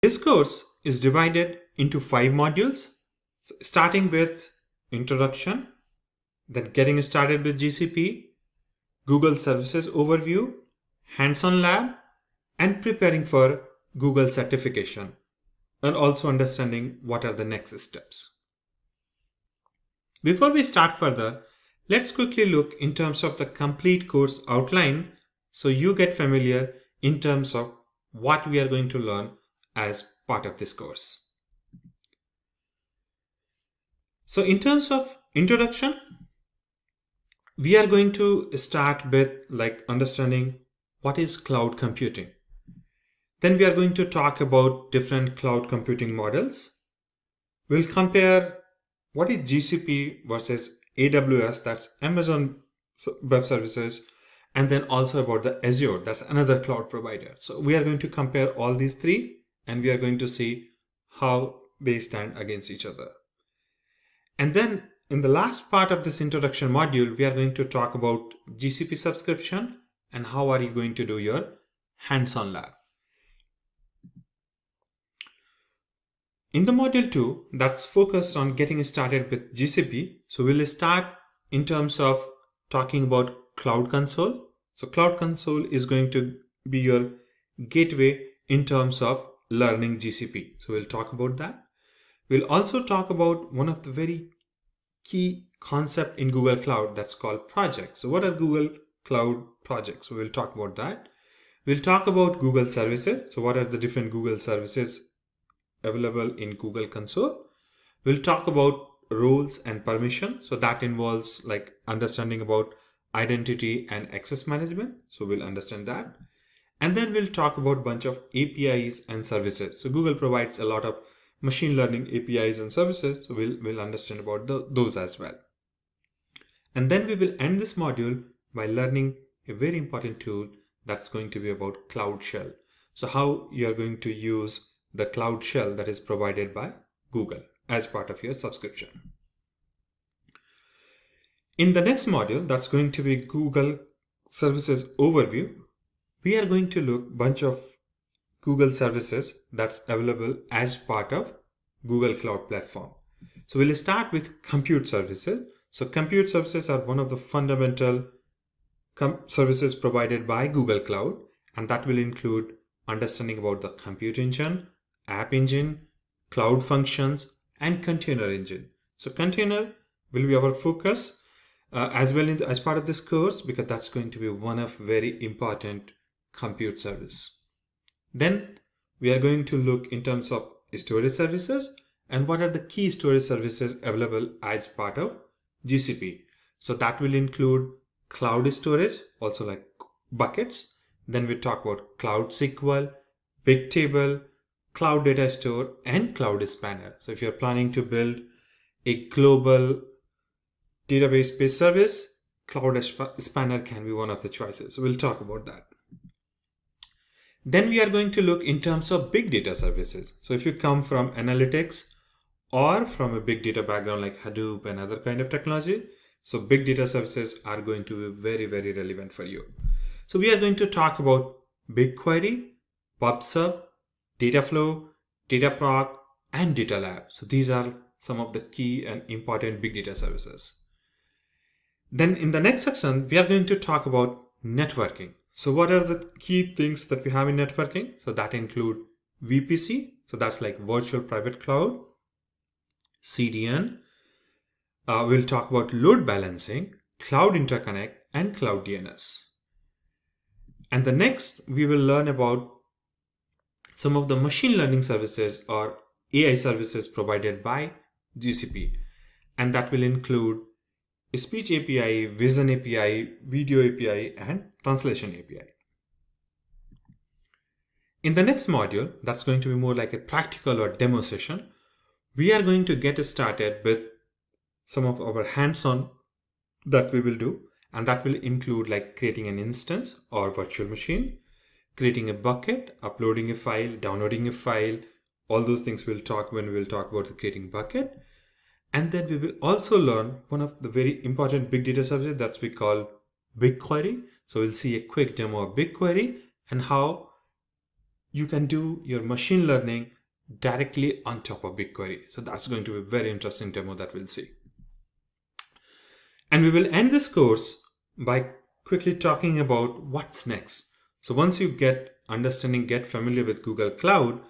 This course is divided into 5 modules, so starting with Introduction, then Getting Started with GCP, Google Services Overview, Hands-on Lab, and Preparing for Google Certification, and also understanding what are the next steps. Before we start further, let's quickly look in terms of the complete course outline so you get familiar in terms of what we are going to learn as part of this course. So in terms of introduction, we are going to start with understanding what is cloud computing. Then we are going to talk about different cloud computing models. We'll compare what is GCP versus AWS, that's Amazon Web Services, and then also about the Azure, that's another cloud provider. So we are going to compare all these three and we are going to see how they stand against each other. And then in the last part of this introduction module, we are going to talk about GCP subscription and how are you going to do your hands-on lab. In the module 2, that's focused on getting started with GCP. So we'll start in terms of talking about Cloud Console. So Cloud Console is going to be your gateway in terms of learning GCP. So we'll talk about that. We'll also talk about one of the very key concept in Google Cloud that's called projects. So what are Google Cloud projects? So we'll talk about that. We'll talk about Google services. So what are the different Google services available in Google Console? We'll talk about roles and permission. So that involves understanding about identity and access management. So we'll understand that. And then we'll talk about a bunch of APIs and services. So Google provides a lot of machine learning APIs and services. So we'll understand about those as well. And then we will end this module by learning a very important tool that's going to be about Cloud Shell. So how you are going to use the Cloud Shell that is provided by Google as part of your subscription. In the next module, that's going to be Google Services Overview. We are going to look a bunch of Google services that's available as part of Google Cloud Platform. So we'll start with compute services. So compute services are one of the fundamental services provided by Google Cloud, and that will include understanding about the compute engine, app engine, cloud functions, and container engine. So container will be our focus as well as part of this course, because that's going to be one of very important compute service. Then we are going to look in terms of storage services and what are the key storage services available as part of GCP. So that will include cloud storage, also like buckets. Then we talk about Cloud SQL, Bigtable, Cloud Data Store, and Cloud Spanner. So if you're planning to build a global database-based service, Cloud Spanner can be one of the choices. So we'll talk about that. Then we are going to look in terms of big data services. So if you come from analytics or from a big data background like Hadoop and other kind of technology, so big data services are going to be very, very relevant for you. So we are going to talk about BigQuery, PubSub, Dataflow, Dataproc, and Data Lab. So these are some of the key and important big data services. Then in the next section, we are going to talk about networking. So what are the key things that we have in networking? So that include VPC. So that's like virtual private cloud, CDN. We'll talk about load balancing, cloud interconnect, and cloud DNS. And the next, we will learn about some of the machine learning services or AI services provided by GCP. And that will include a speech API, vision API, video API, and translation API. In the next module, that's going to be more like a practical or demo session. We are going to get started with some of our hands-on that we will do. And that will include like creating an instance or virtual machine, creating a bucket, uploading a file, downloading a file. All those things we'll talk when we'll talk about creating bucket. And then we will also learn one of the very important big data services that we call BigQuery. So we'll see a quick demo of BigQuery and how you can do your machine learning directly on top of BigQuery. So that's going to be a very interesting demo that we'll see. And we will end this course by quickly talking about what's next. So once you get familiar with Google Cloud,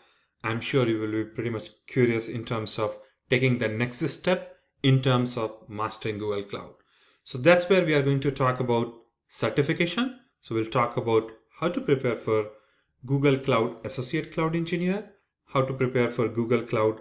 I'm sure you will be pretty much curious in terms of taking the next step in terms of mastering Google Cloud. So that's where we are going to talk about certification. So we'll talk about how to prepare for Google Cloud Associate Cloud Engineer, how to prepare for Google Cloud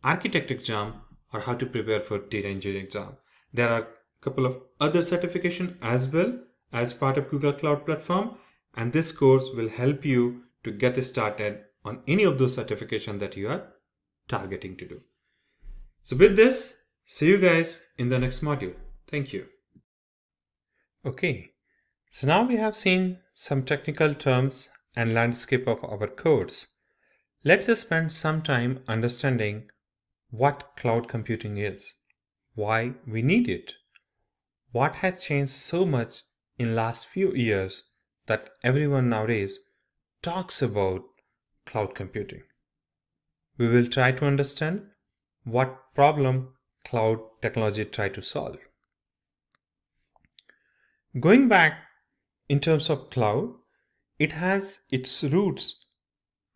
Architect exam, or how to prepare for Data Engineering exam. There are a couple of other certifications as well as part of Google Cloud Platform, and this course will help you to get started on any of those certifications that you are targeting to do. So with this, see you guys in the next module. Thank you. Okay, so now we have seen some technical terms and landscape of our codes. Let's just spend some time understanding what cloud computing is, why we need it, what has changed so much in last few years that everyone nowadays talks about cloud computing. We will try to understand what problem cloud technology try to solve. Going back in terms of cloud, it has its roots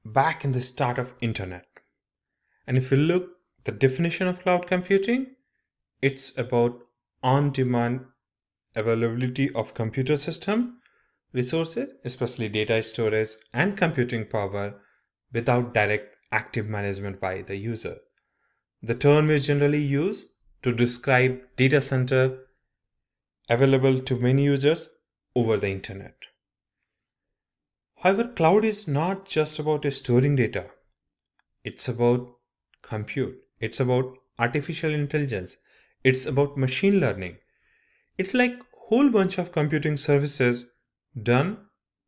back in the start of internet. And if you look the definition of cloud computing, it's about on-demand availability of computer system resources, especially data storage and computing power, without direct active management by the user. The term is generally used to describe data center available to many users over the internet. However, cloud is not just about storing data. It's about compute. It's about artificial intelligence. It's about machine learning. It's like a whole bunch of computing services done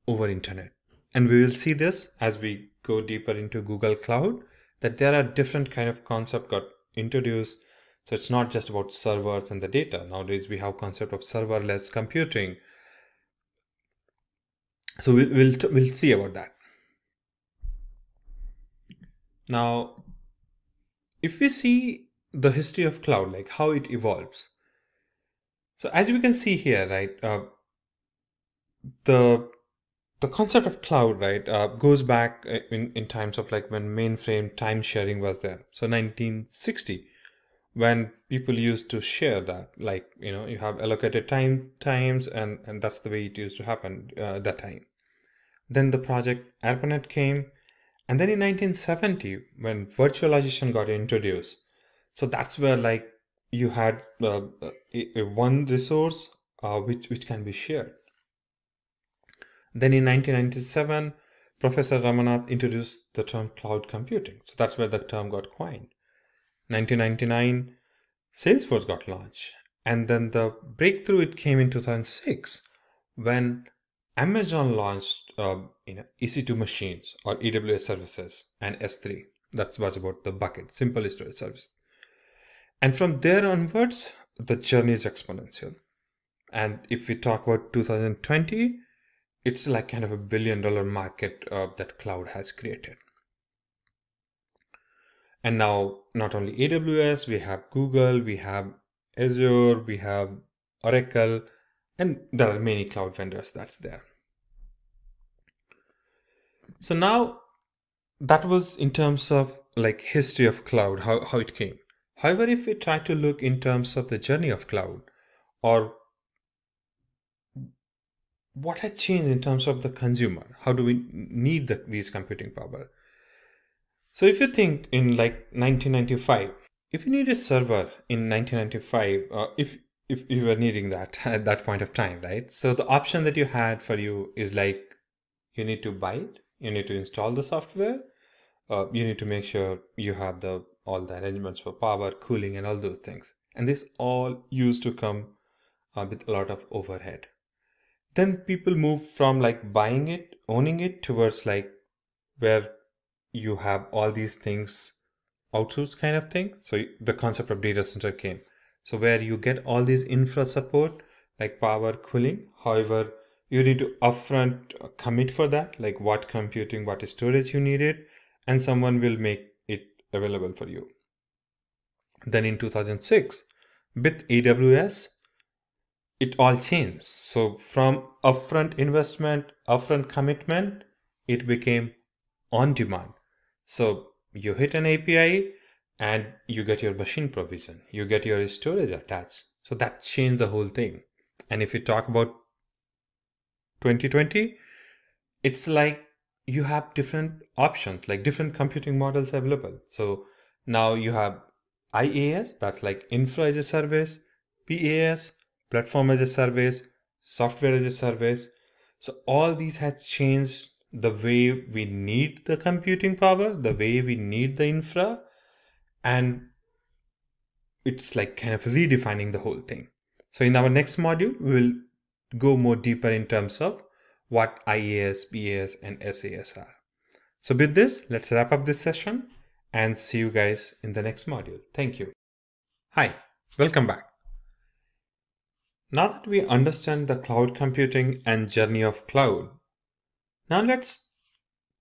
over internet. And we will see this as we go deeper into Google Cloud, that there are different kind of concepts got introduced. So it's not just about servers and the data. Nowadays we have concept of serverless computing. So we'll see about that. Now, if we see the history of cloud, like how it evolves. So as we can see here, right, the concept of cloud, right, goes back in times of like when mainframe time sharing was there. So 1960, when people used to share that, like, you know, you have allocated times and that's the way it used to happen that time. Then the project ARPANET came, and then in 1970 when virtualization got introduced, so that's where like you had a one resource which can be shared. Then in 1997, Professor Ramanath introduced the term cloud computing. So that's where the term got coined. 1999, Salesforce got launched. And then the breakthrough, it came in 2006 when Amazon launched EC2 machines or AWS services and S3. That was about the bucket, simple storage service. And from there onwards, the journey is exponential. And if we talk about 2020, it's like kind of $1 billion market that cloud has created. And now not only AWS, we have Google, we have Azure, we have Oracle, and there are many cloud vendors that's there. So now that was in terms of like history of cloud, how it came. However, if we try to look in terms of the journey of cloud, or what has changed in terms of the consumer, how do we need these computing power? So if you think in like 1995, if you need a server in 1995, if you were needing that at that point of time, right? So the option that you had for you is like, you need to buy it, you need to install the software, you need to make sure you have all the arrangements for power, cooling, and all those things. And this all used to come with a lot of overhead. Then people move from like buying it, owning it, towards like where you have all these things outsourced kind of thing. So the concept of data center came. So where you get all these infra support like power, cooling. However, you need to upfront commit for that, like what computing, what storage you needed, and someone will make it available for you. Then in 2006, with AWS, it all changed. So from upfront investment, upfront commitment, it became on demand. So you hit an API and you get your machine provision, you get your storage attached. So that changed the whole thing. And if you talk about 2020, it's like you have different options, like different computing models available. So now you have IaaS, that's like infra as a service, PaaS, platform as a service, software as a service. So all these has changed the way we need the computing power, the way we need the infra, and it's like kind of redefining the whole thing. So in our next module, we will go more deeper in terms of what IaaS, PaaS, and SaaS are. So with this, let's wrap up this session and see you guys in the next module. Thank you. Hi, welcome back. Now that we understand the cloud computing and journey of cloud, now let's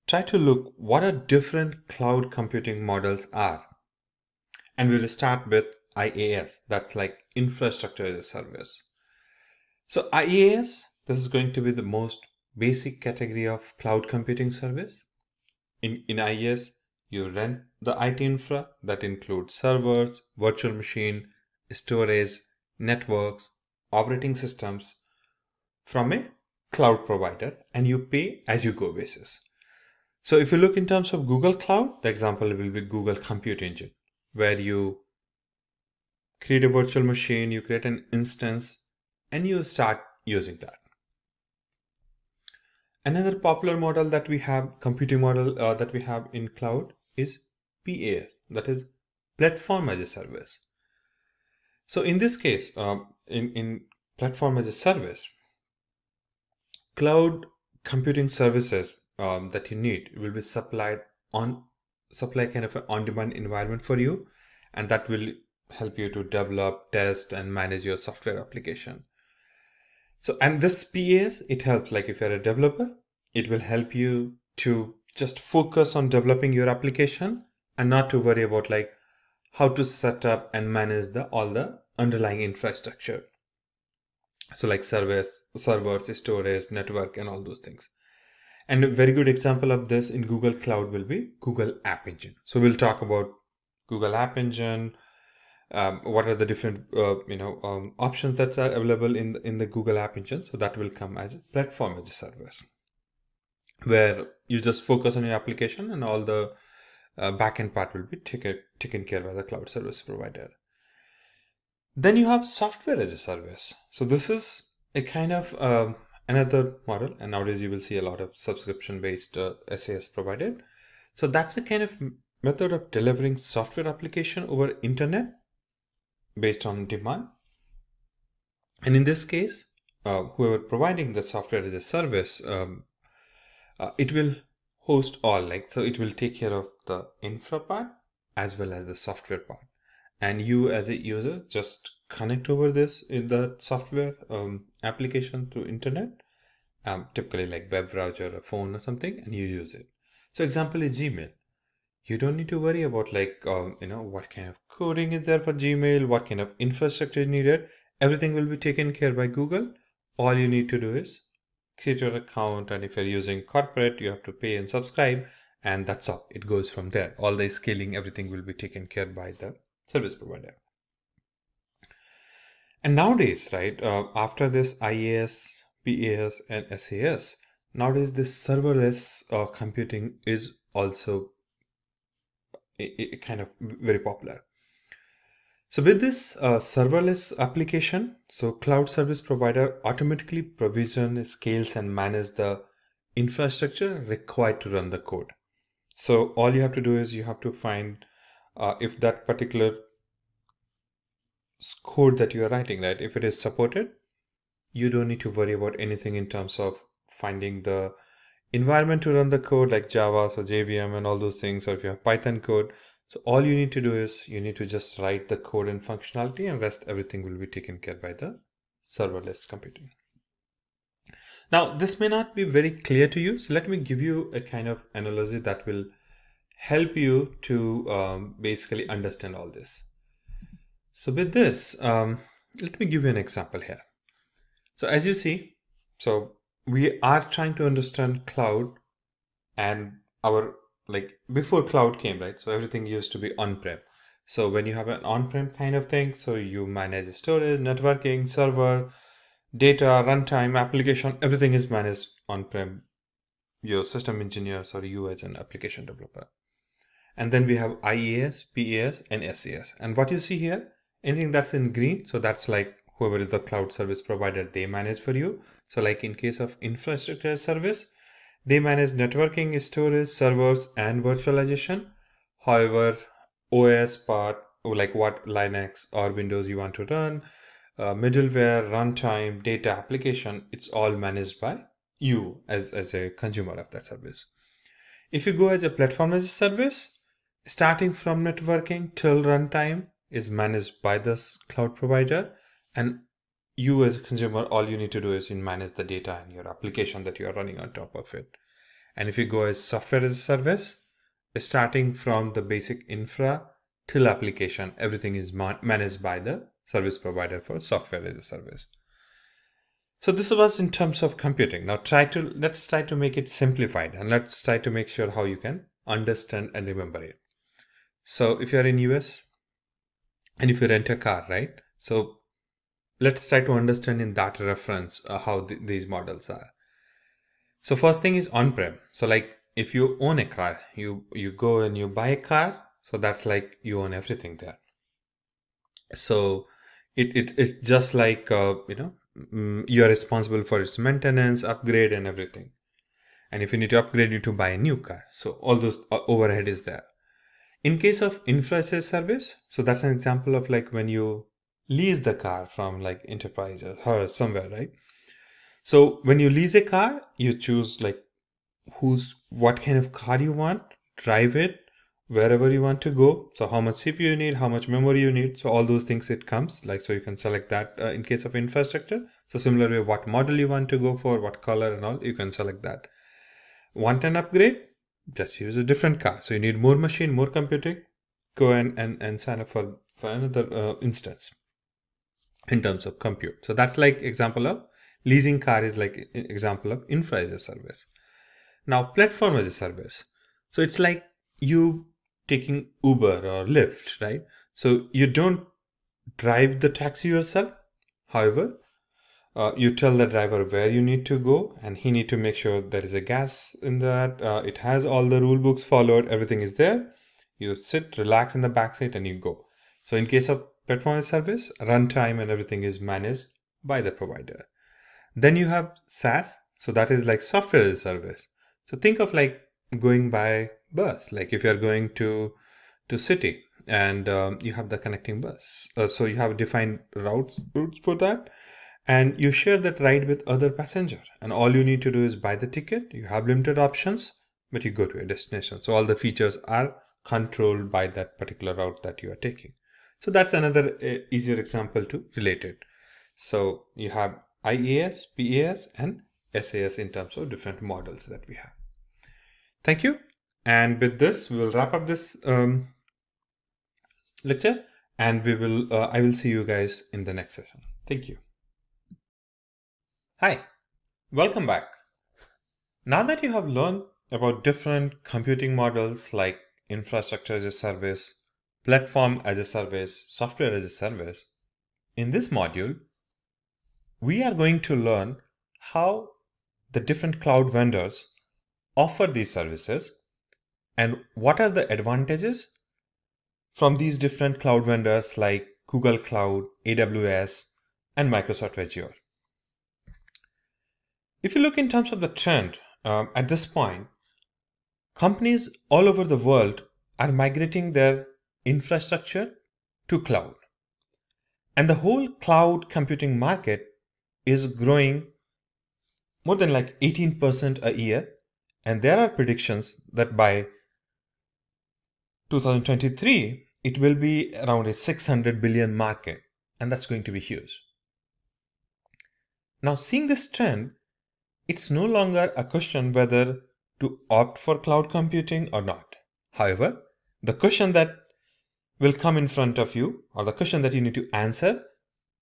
try to look what are different cloud computing models are. And we'll start with IaaS, that's like infrastructure as a service. So IaaS, this is going to be the most basic category of cloud computing service. In IaaS, you rent the IT infra that includes servers, virtual machine, storage, networks, operating systems from a cloud provider, and you pay as you go basis. So if you look in terms of Google Cloud, the example will be Google Compute Engine, where you create a virtual machine, you create an instance, and you start using that. Another popular model that we have, computing model that we have in cloud is PaaS, that is platform as a service. So in this case, in platform as a service, cloud computing services that you need will be supply kind of an on-demand environment for you, and that will help you to develop, test, and manage your software application. So, and this PaaS, it helps, like if you're a developer, it will help you to just focus on developing your application and not to worry about like how to set up and manage all the underlying infrastructure. So like servers, storage, network, and all those things. And a very good example of this in Google Cloud will be Google App Engine. So we'll talk about Google App Engine, what are the different options that are available in the Google App Engine. So that will come as a platform as a service, where you just focus on your application and all the backend part will be taken care by the cloud service provider. Then you have software as a service. So this is a kind of another model, and nowadays you will see a lot of subscription-based SaaS provided. So that's a kind of method of delivering software application over internet based on demand. And in this case, whoever providing the software as a service, it will host all, like, so it will take care of the infra part as well as the software part. And you as a user just connect over this in the software application through internet, typically like web browser, a phone or something, and you use it. So example is Gmail. You don't need to worry about like, what kind of coding is there for Gmail, what kind of infrastructure is needed. Everything will be taken care by Google. All you need to do is create your account, and if you're using corporate, you have to pay and subscribe, and that's all. It goes from there. All the scaling, everything will be taken care by the service provider. And nowadays, right, after this IaaS, PaaS, and SaaS, nowadays this serverless computing is also kind of very popular. So with this serverless application, so cloud service provider automatically provision, scales, and manage the infrastructure required to run the code. So all you have to do is you have to find if that particular code that you are writing, right, if it is supported, you don't need to worry about anything in terms of finding the environment to run the code like Java, so JVM and all those things, or if you have Python code. So all you need to do is you need to just write the code and functionality, and rest everything will be taken care by the serverless computing. Now, this may not be very clear to you, so let me give you a kind of analogy that will help you to basically understand all this. So with this, let me give you an example here. So as you see, so we are trying to understand cloud and our, like before cloud came, right? So everything used to be on-prem. So when you have an on-prem kind of thing, so you manage storage, networking, server, data, runtime, application, everything is managed on-prem. Your system engineers or you as an application developer. And then we have IaaS, PaaS, and SaaS. And what you see here, anything that's in green, so that's like whoever is the cloud service provider, they manage for you. So like in case of infrastructure service, they manage networking, storage, servers, and virtualization. However, OS part, like what Linux or Windows you want to run, middleware, runtime, data application, it's all managed by you as a consumer of that service. If you go as a platform as a service, starting from networking till runtime is managed by this cloud provider, and you as a consumer, all you need to do is you manage the data and your application that you are running on top of it. And if you go as software as a service, starting from the basic infra till application, everything is managed by the service provider for software as a service. So this was in terms of computing. Now let's try to make it simplified, and let's try to make sure how you can understand and remember it. So if you're in US and if you rent a car, right? So let's try to understand in that reference how these models are. So first thing is on-prem. So like if you own a car, you go and you buy a car. So that's like you own everything there. So it's just like, you are responsible for its maintenance, upgrade and everything. And if you need to upgrade, you need to buy a new car. So all those overhead is there. In case of infrastructure service, so that's an example of like when you lease the car from like enterprise or somewhere, right? So when you lease a car, you choose like what kind of car you want, drive it wherever you want to go. So how much CPU you need, how much memory you need. So all those things it comes like, so you can select that in case of infrastructure. So similarly, what model you want to go for, what color and all, you can select that. Want an upgrade? Just use a different car. So you need more machine, more computing, go and sign up for another instance in terms of compute. So that's like example of leasing car is like example of infra as a service. Now platform as a service. So it's like you taking Uber or Lyft, right? So you don't drive the taxi yourself. However, you tell the driver where you need to go, and he need to make sure there is a gas in that. It has all the rule books followed. Everything is there. You sit, relax in the back seat, and you go. So in case of platform as a service, runtime and everything is managed by the provider. Then you have SaaS. So that is like software as a service. So think of like going by bus. Like if you're going to city and you have the connecting bus. So you have defined routes for that. And you share that ride with other passenger, and all you need to do is buy the ticket. You have limited options, but you go to a destination. So all the features are controlled by that particular route that you are taking. So that's another easier example to relate it. So you have IaaS, PaaS, and SaaS in terms of different models that we have. Thank you. And with this, we will wrap up this lecture, and I will see you guys in the next session. Thank you. Hi, welcome back. Now that you have learned about different computing models like infrastructure as a service, platform as a service, software as a service, in this module, we are going to learn how the different cloud vendors offer these services and what are the advantages from these different cloud vendors like Google Cloud, AWS, and Microsoft Azure. If you look in terms of the trend, at this point, companies all over the world are migrating their infrastructure to cloud. And the whole cloud computing market is growing more than like 18% a year. And there are predictions that by 2023, it will be around a 600 billion market. And that's going to be huge. Now, seeing this trend, it's no longer a question whether to opt for cloud computing or not. However, the question that will come in front of you, or the question that you need to answer,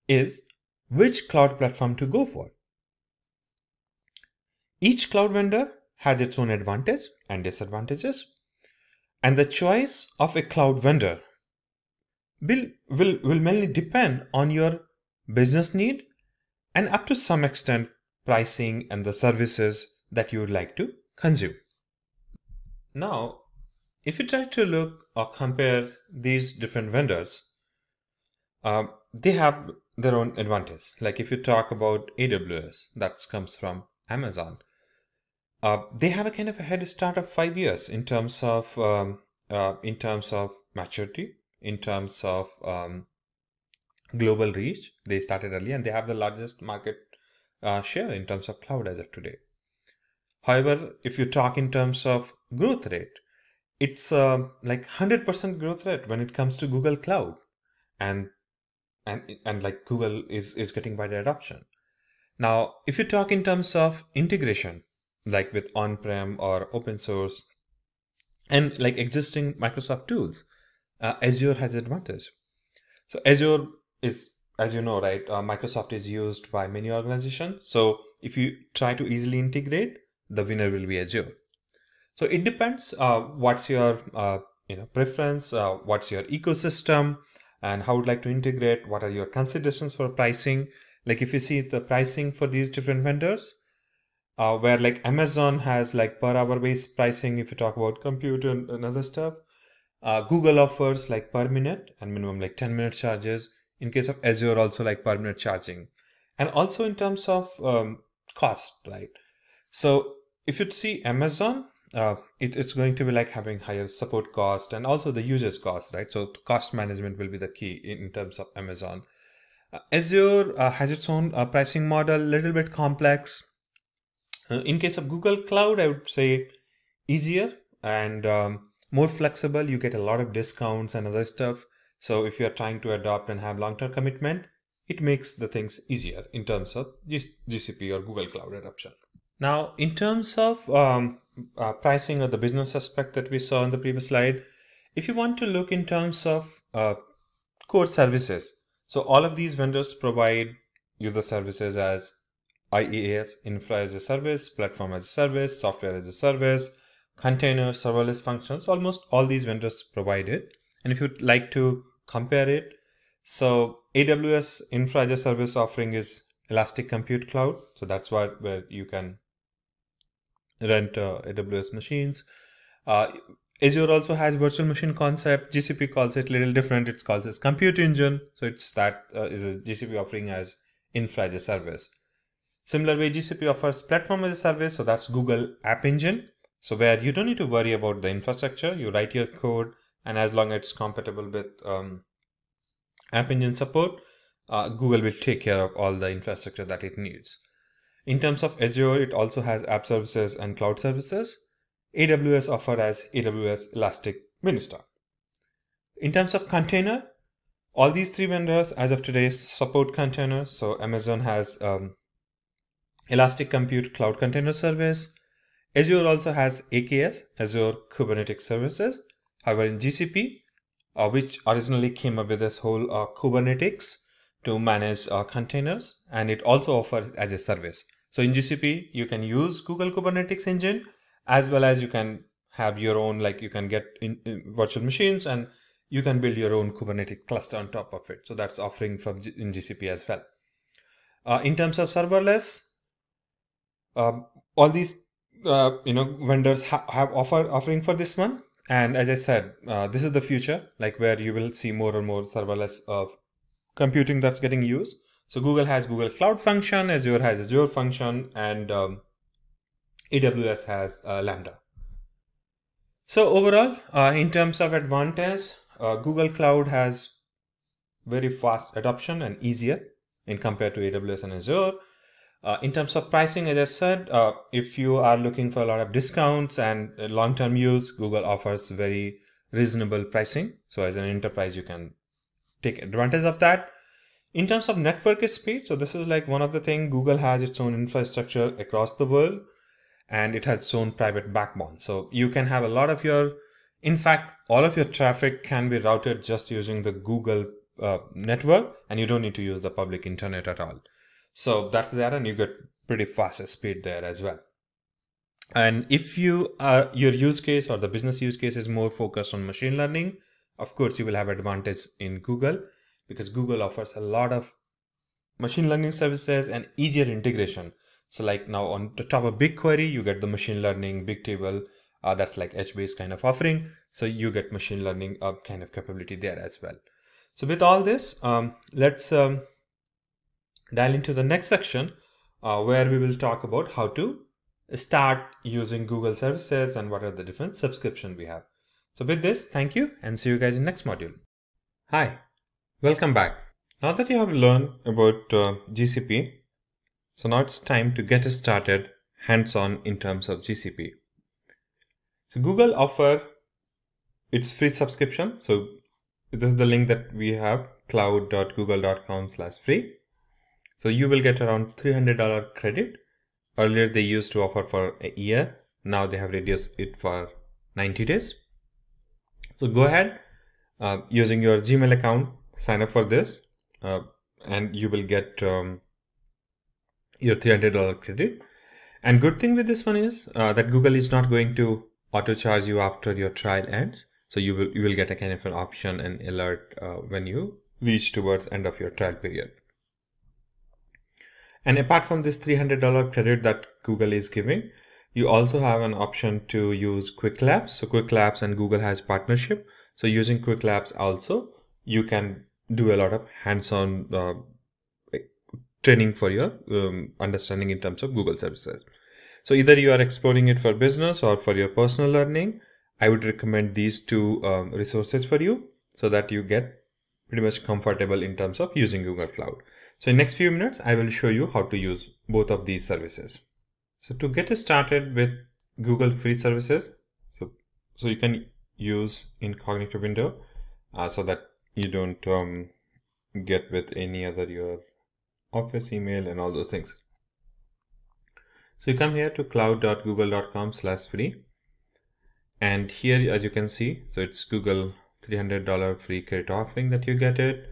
is which cloud platform to go for. Each cloud vendor has its own advantages and disadvantages, and the choice of a cloud vendor will mainly depend on your business need and up to some extent pricing and the services that you would like to consume. Now, if you try to look or compare these different vendors, they have their own advantage. Like if you talk about AWS, that comes from Amazon, they have a kind of a head start of 5 years in terms of maturity, in terms of global reach. They started early and they have the largest market share in terms of cloud as of today. However, if you talk in terms of growth rate, it's like 100% growth rate when it comes to Google Cloud, and like Google is getting wider adoption. Now, if you talk in terms of integration, like with on-prem or open source and like existing Microsoft tools, Azure has advantage. So Azure is, as you know, right, Microsoft is used by many organizations. So if you try to easily integrate, the winner will be Azure. So it depends what's your preference, what's your ecosystem, and how would like to integrate, what are your considerations for pricing. Like if you see the pricing for these different vendors, where like Amazon has like per hour based pricing if you talk about compute and other stuff. Google offers like per minute and minimum like 10-minute charges. In case of Azure, also like per minute charging. And also in terms of cost, right? So if you see Amazon, it's going to be like having higher support cost and also the users cost, right? So cost management will be the key in terms of Amazon. Azure has its own pricing model, little bit complex. In case of Google Cloud, I would say easier and more flexible. You get a lot of discounts and other stuff. So if you're trying to adopt and have long-term commitment, it makes the things easier in terms of GCP or Google Cloud adoption. Now, in terms of pricing or the business aspect that we saw in the previous slide, if you want to look in terms of core services, so all of these vendors provide you the services as IaaS, infra as a service, platform as a service, software as a service, container, serverless functions. Almost all these vendors provide it. And if you'd like to compare it, so AWS infra as a service offering is Elastic Compute Cloud. So that's where you can rent AWS machines. Azure also has virtual machine concept. GCP calls it a little different. It's called as Compute Engine. So it's that is a GCP offering as infra as a service. Similar way, GCP offers platform as a service. So that's Google App Engine. So where you don't need to worry about the infrastructure. You write your code, and as long as it's compatible with App Engine support, Google will take care of all the infrastructure that it needs. In terms of Azure, it also has app services and cloud services. AWS offered as AWS Elastic Minister. In terms of container, all these three vendors as of today support containers. So Amazon has Elastic Compute Cloud Container Service. Azure also has AKS, Azure Kubernetes Services. However, in GCP, which originally came up with this whole Kubernetes to manage containers, and it also offers as a service. So in GCP, you can use Google Kubernetes Engine, as well as you can have your own, like you can get in virtual machines and you can build your own Kubernetes cluster on top of it. So that's offering from in GCP as well. In terms of serverless, all these vendors have offering for this one. And as I said, this is the future, like where you will see more and more serverless computing that's getting used. So Google has Google Cloud Function, Azure has Azure Function, and AWS has Lambda. So overall, in terms of advantage, Google Cloud has very fast adoption and easier in compared to AWS and Azure. In terms of pricing, as I said, if you are looking for a lot of discounts and long-term use, Google offers very reasonable pricing. So as an enterprise, you can take advantage of that. In terms of network speed, so this is like one of the things. Google has its own infrastructure across the world, and it has its own private backbone. So you can have a lot of your In fact, all of your traffic can be routed just using the Google network, and you don't need to use the public internet at all. So that's there, and you get pretty fast speed there as well. And if you your use case or the business use case is more focused on machine learning, of course you will have advantage in Google, because Google offers a lot of machine learning services and easier integration. So like now on the top of BigQuery, you get the machine learning big table, that's like edge-based kind of offering. So you get machine learning kind of capability there as well. So with all this, let's dial into the next section where we will talk about how to start using Google services and what are the different subscriptions we have. So with this, thank you and see you guys in next module. Hi, welcome back. Now that you have learned about GCP, so now it's time to get started hands-on in terms of GCP. So Google offer its free subscription. So this is the link that we have, cloud.google.com/free. So you will get around $300 credit. Earlier they used to offer for a year. Now they have reduced it for 90 days. So go ahead using your Gmail account, sign up for this and you will get your $300 credit. And good thing with this one is that Google is not going to auto charge you after your trial ends. So you will get a kind of an option and alert when you reach towards end of your trial period. And apart from this $300 credit that Google is giving, you also have an option to use Quick Labs. So Quick Labs and Google has partnership. So using Quick Labs also, you can do a lot of hands-on training for your understanding in terms of Google services. So either you are exploring it for business or for your personal learning, I would recommend these two resources for you so that you get pretty much comfortable in terms of using Google Cloud. So in next few minutes, I will show you how to use both of these services. So to get started with Google free services, so you can use incognito window so that you don't get with any other your office email and all those things. So you come here to cloud.google.com/free. And here, as you can see, so it's Google $300 free credit offering that you get it.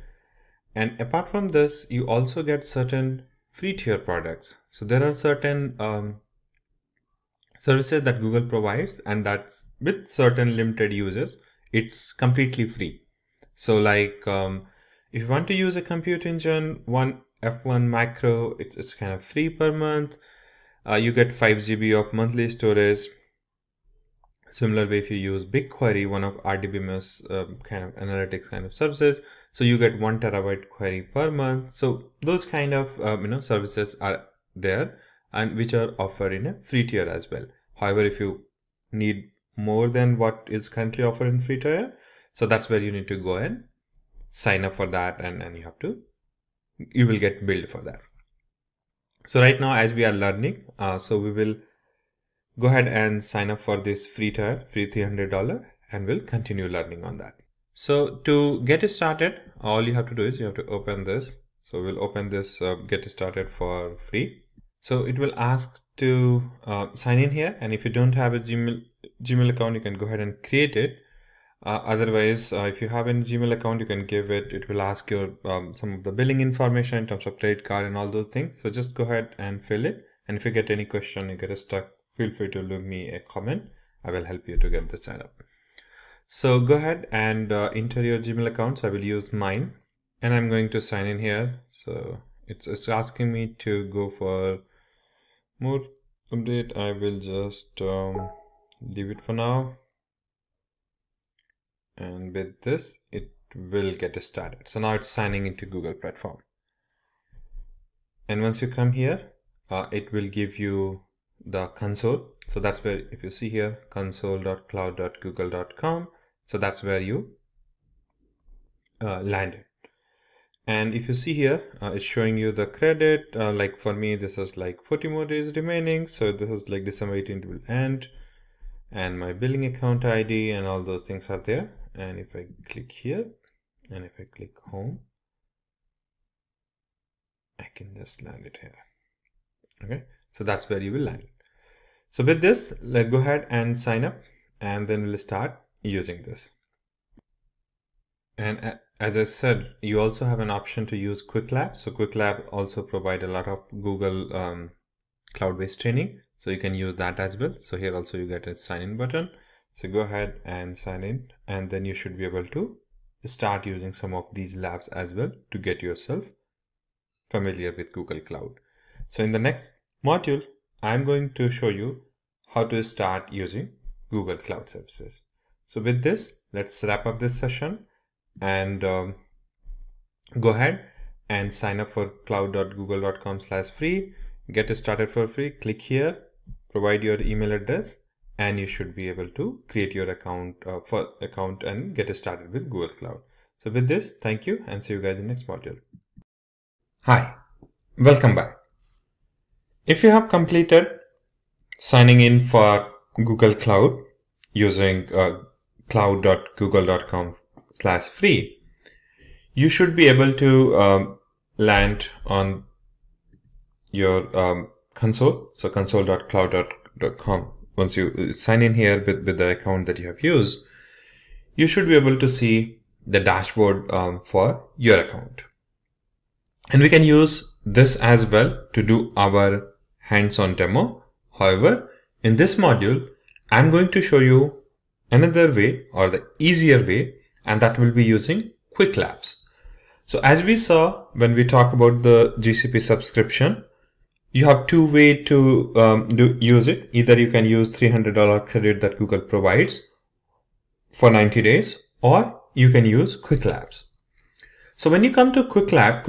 And apart from this, you also get certain free tier products. So there are certain services that Google provides, and that's with certain limited users, it's completely free. So like if you want to use a compute engine, one F1 macro, it's kind of free per month. You get 5 GB of monthly storage. Similar way, if you use BigQuery, one of RDBMS kind of analytics kind of services, so you get 1 terabyte query per month. So those kind of services are there, and which are offered in a free tier as well. However, if you need more than what is currently offered in free tier, so that's where you need to go and sign up for that, and you will get billed for that. So right now, as we are learning, so we will go ahead and sign up for this free tier, free $300, and we'll continue learning on that. So to get started, all you have to do is you have to open this. So we'll open this get started for free. So it will ask to sign in here, and if you don't have a Gmail account, you can go ahead and create it. Otherwise, if you have a Gmail account, you can give it. It will ask you some of the billing information in terms of credit card and all those things. So just go ahead and fill it. And if you get any question, you get stuck, feel free to leave me a comment. I will help you to get the sign up. So go ahead and enter your Gmail account. So I will use mine, and I'm going to sign in here. So it's asking me to go for more update. I will just leave it for now. And with this, it will get started. So now it's signing into Google platform. And once you come here, it will give you the console. So that's where, if you see here, console.cloud.google.com. So that's where you landed. And if you see here, it's showing you the credit. Like for me, this is like 40 more days remaining. So this is like December 18th will end. And my billing account ID and all those things are there. And if I click here and if I click home, I can just land it here. Okay, so that's where you will land. So with this, let's go ahead and sign up, and then we'll start using this. And as I said, you also have an option to use QuickLab. So QuickLab also provide a lot of Google cloud-based training. So you can use that as well. So here also you get a sign in button. So go ahead and sign in, and then you should be able to start using some of these labs as well to get yourself familiar with Google Cloud. So in the next module, I'm going to show you how to start using Google Cloud Services. So with this, let's wrap up this session and go ahead and sign up for cloud.google.com/free. Get started for free. Click here, provide your email address, and you should be able to create your account and get started with Google Cloud. So with this, thank you and see you guys in the next module. Hi, welcome back. If you have completed signing in for Google Cloud using cloud.google.com/free, you should be able to land on your console. So console.cloud.com. Once you sign in here with the account that you have used, you should be able to see the dashboard for your account. And we can use this as well to do our hands-on demo. However, in this module, I'm going to show you another way, or the easier way, and that will be using Quick Labs. So as we saw when we talk about the GCP subscription, you have two ways to use it. Either you can use $300 credit that Google provides for 90 days, or you can use Quick Labs. So when you come to Quick Lab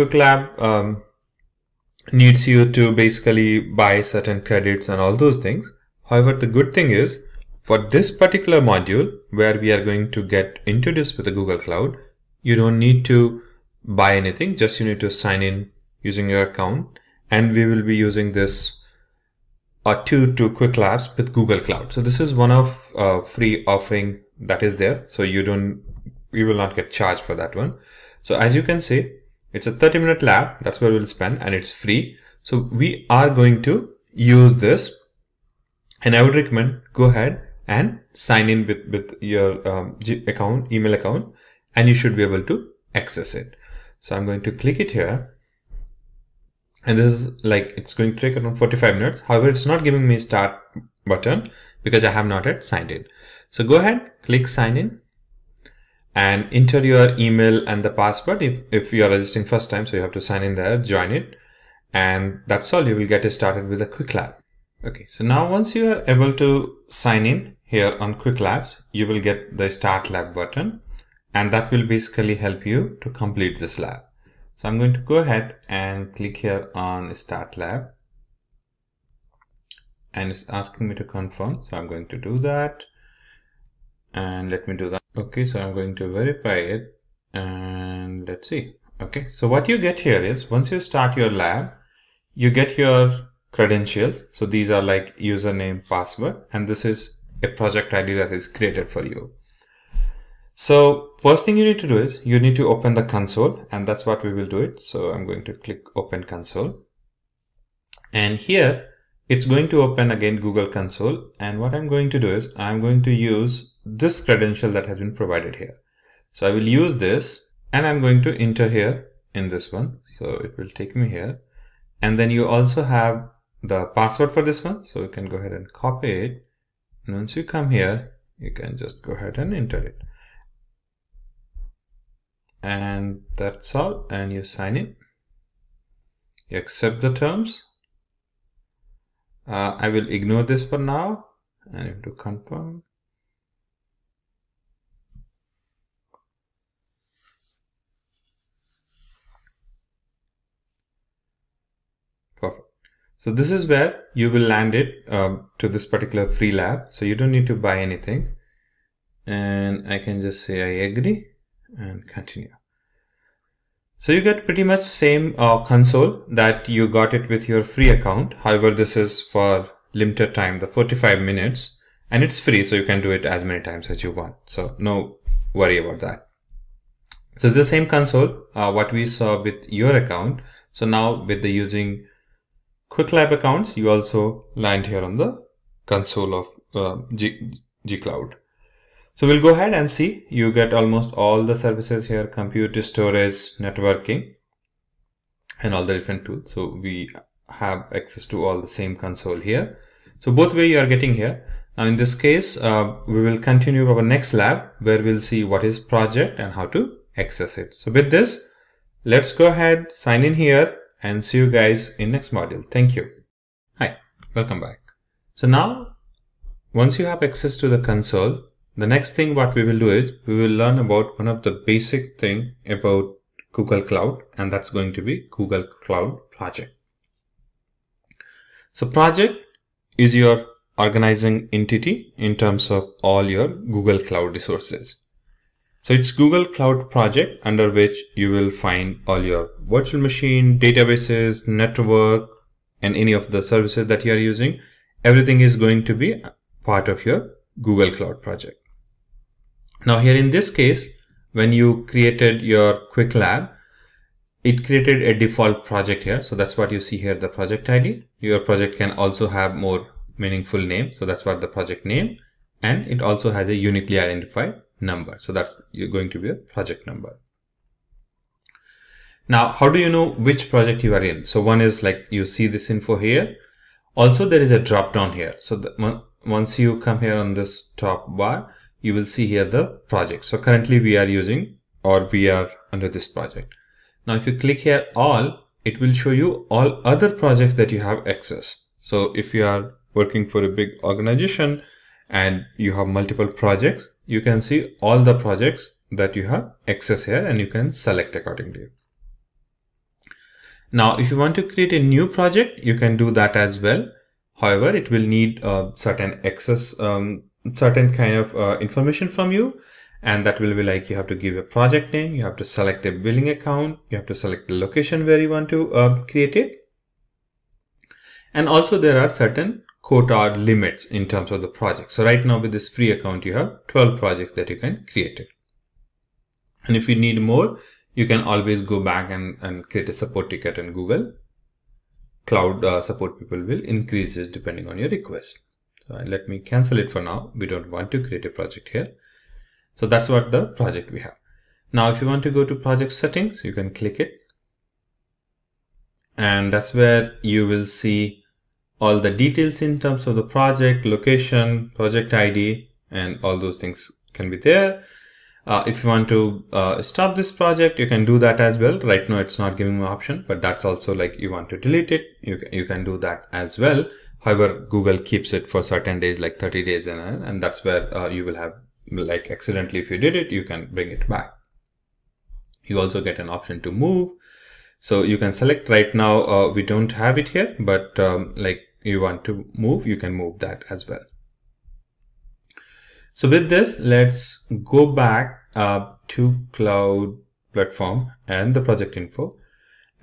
needs you to basically buy certain credits and all those things. However, the good thing is, for this particular module where we are going to get introduced with the Google Cloud, you don't need to buy anything, just you need to sign in using your account, and we will be using this to Quick Labs with Google Cloud. So this is one of free offering that is there. So you will not get charged for that one. So as you can see, it's a 30-minute lab. That's where we'll spend, and it's free. So we are going to use this, and I would recommend go ahead and sign in with your email account, and you should be able to access it. So I'm going to click it here. And this is like, it's going to take around 45 minutes. However, it's not giving me start button because I have not yet signed in. So go ahead, click sign in and enter your email and the password if you are registering first time. So you have to sign in there, join it. And that's all. You will get started with a Quick Lab. Okay. So now once you are able to sign in here on Quick Labs, you will get the start lab button, and that will basically help you to complete this lab. So I'm going to go ahead and click here on Start Lab, and it's asking me to confirm. So I'm going to do that, and let me do that. Okay, so I'm going to verify it, and let's see. Okay, so what you get here is once you start your lab, you get your credentials. So these are like username, password, and this is a project ID that is created for you. So first thing you need to do is you need to open the console, and that's what we will do it. So I'm going to click open console, and here it's going to open again Google console. And what I'm going to do is I'm going to use this credential that has been provided here. So I will use this, and I'm going to enter here in this one. So it will take me here, and then you also have the password for this one. So you can go ahead and copy it. And once you come here, you can just go ahead and enter it. And that's all, and you sign in, you accept the terms. I will ignore this for now, and you have to confirm. Perfect. So this is where you will land it to this particular free lab. So you don't need to buy anything, and I can just say I agree and continue. So you get pretty much same console that you got it with your free account. However, this is for limited time, the 45 minutes, and it's free. So you can do it as many times as you want. So no worry about that. So the same console, what we saw with your account. So now with the using Quick Lab accounts, you also land here on the console of G Cloud. So we'll go ahead and see. You get almost all the services here: compute, storage, networking, and all the different tools. So we have access to all the same console here. So both way you are getting here. Now in this case, we will continue our next lab where we'll see what is project and how to access it. So with this, let's go ahead, sign in here, and see you guys in next module. Thank you. Hi, welcome back. So now, once you have access to the console, the next thing what we will do is we will learn about one of the basic thing about Google Cloud, and that's going to be Google Cloud Project. So project is your organizing entity in terms of all your Google Cloud resources. So it's Google Cloud Project, under which you will find all your virtual machine, databases, network, and any of the services that you are using. Everything is going to be part of your Google Cloud Project. Now here in this case, when you created your quick lab, it created a default project here. So that's what you see here, the project ID. Your project can also have more meaningful name. So that's what the project name, and it also has a uniquely identified number. So that's going to be a project number. Now, how do you know which project you are in? So one is like you see this info here. Also, there is a drop down here. So once you come here on this top bar, you will see here the project. So currently we are using, or we are under this project. Now, if you click here all, it will show you all other projects that you have access. So if you are working for a big organization and you have multiple projects, you can see all the projects that you have access here, and you can select accordingly. Now, if you want to create a new project, you can do that as well. However, it will need certain access, certain kind of information from you. And that will be like, you have to give a project name, you have to select a billing account, you have to select the location where you want to create it. And also there are certain quota or limits in terms of the project. So right now with this free account, you have 12 projects that you can create it. And if you need more, you can always go back and create a support ticket, and Google Cloud support people will increase this depending on your request. So let me cancel it for now. We don't want to create a project here. So that's what the project we have. Now, if you want to go to project settings, you can click it. And that's where you will see all the details in terms of the project, location, project ID, and all those things can be there. If you want to stop this project, you can do that as well. Right now, it's not giving me an option, but that's also like you want to delete it. You can do that as well. However, Google keeps it for certain days, like 30 days, and that's where you will have, like accidentally, if you did it, you can bring it back. You also get an option to move. So you can select. Right now, we don't have it here, but like you want to move, you can move that as well. So with this, let's go back to Cloud Platform and the project info.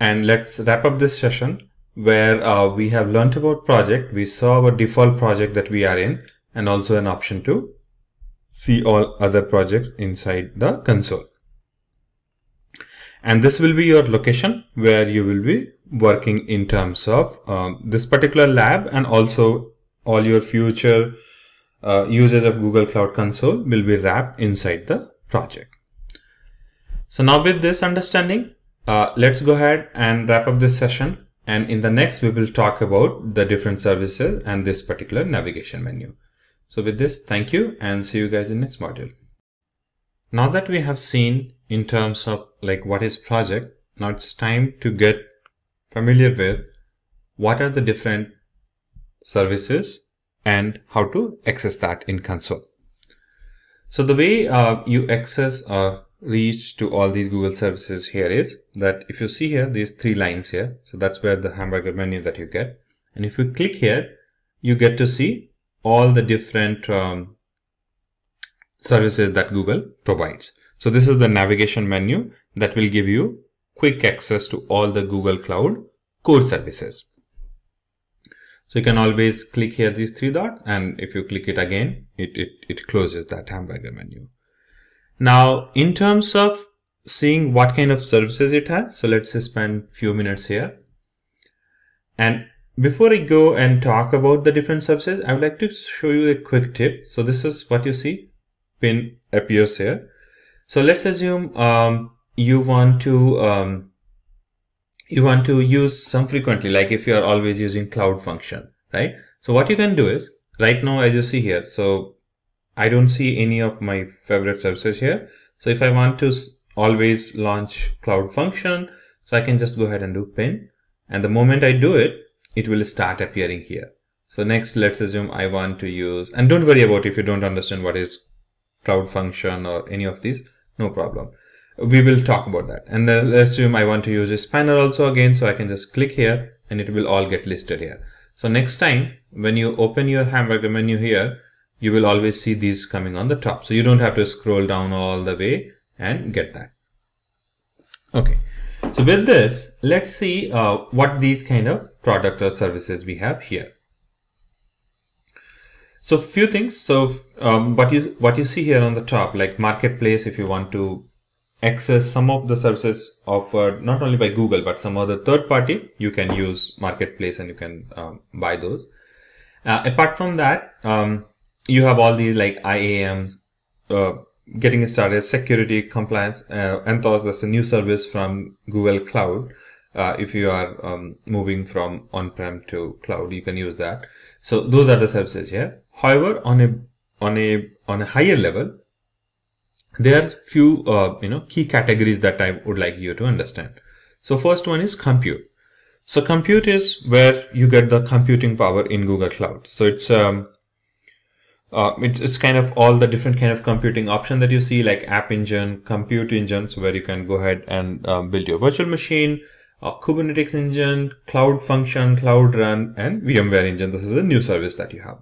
And let's wrap up this session where we have learned about project. We saw our default project that we are in, and also an option to see all other projects inside the console. And this will be your location where you will be working in terms of this particular lab, and also all your future users of Google Cloud Console will be wrapped inside the project. So now with this understanding, let's go ahead and wrap up this session. And in the next, we will talk about the different services and this particular navigation menu. So with this, thank you, and see you guys in next module. Now that we have seen in terms of like what is project, now it's time to get familiar with what are the different services and how to access that in console. So the way you access or reach to all these Google services here is that if you see here, these three lines here, so that's where the hamburger menu that you get. And if you click here, you get to see all the different services that Google provides. So this is the navigation menu that will give you quick access to all the Google Cloud core services. So you can always click here these three dots, and if you click it again, it closes that hamburger menu. Now, in terms of seeing what kind of services it has, so let's spend a few minutes here. And before I go and talk about the different services, I would like to show you a quick tip. So this is what you see, pin appears here. So let's assume you want to use some frequently, like if you are always using cloud function, right? So what you can do is, right now as you see here, so I don't see any of my favorite services here. So if I want to always launch cloud function, so I can just go ahead and do pin, and the moment I do it, it will start appearing here. So next, let's assume I want to use, and don't worry about if you don't understand what is cloud function or any of these, no problem. We will talk about that. And then let's assume I want to use a spanner also again, so I can just click here and it will all get listed here. So next time when you open your hamburger menu here, you will always see these coming on the top. So you don't have to scroll down all the way and get that. Okay. So with this, let's see what these kind of product or services we have here. So few things. So what you see here on the top, like marketplace, if you want to access some of the services offered not only by Google but some other third party, you can use marketplace and you can buy those. Apart from that, you have all these like IAMs, getting started, security, compliance, Anthos, that's a new service from Google Cloud. If you are moving from on-prem to cloud, you can use that. So those are the services here. However, on a higher level, there are few key categories that I would like you to understand. So first one is compute. So compute is where you get the computing power in Google Cloud. So it's kind of all the different kind of computing option that you see, like App Engine, Compute Engine, so where you can go ahead and build your virtual machine, Kubernetes Engine, Cloud Function, Cloud Run, and VMware Engine. This is a new service that you have.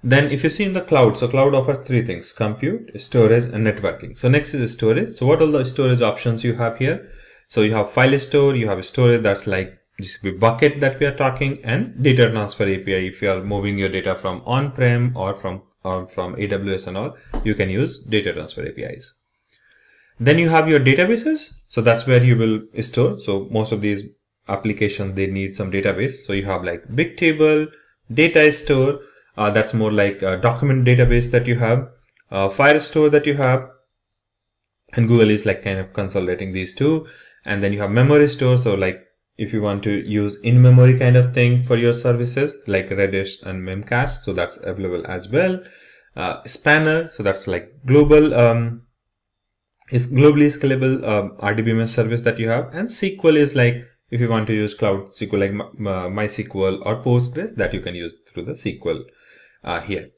Then if you see in the cloud, so cloud offers three things: compute, storage, and networking. So next is storage. So what are the storage options you have here? So you have file store, you have storage that's like GCP bucket that we are talking, and data transfer API. If you are moving your data from on-prem or from AWS and all, you can use data transfer APIs. Then you have your databases. So that's where you will store. So most of these applications, they need some database. So you have like Bigtable, Data Store. That's more like a document database that you have, Firestore that you have, and Google is like kind of consolidating these two. And then you have memory store. So like if you want to use in-memory kind of thing for your services like Redis and Memcache, so that's available as well. Spanner, so that's like global, is globally scalable RDBMS service that you have. And SQL is like if you want to use cloud SQL like MySQL or Postgres, that you can use through the SQL here.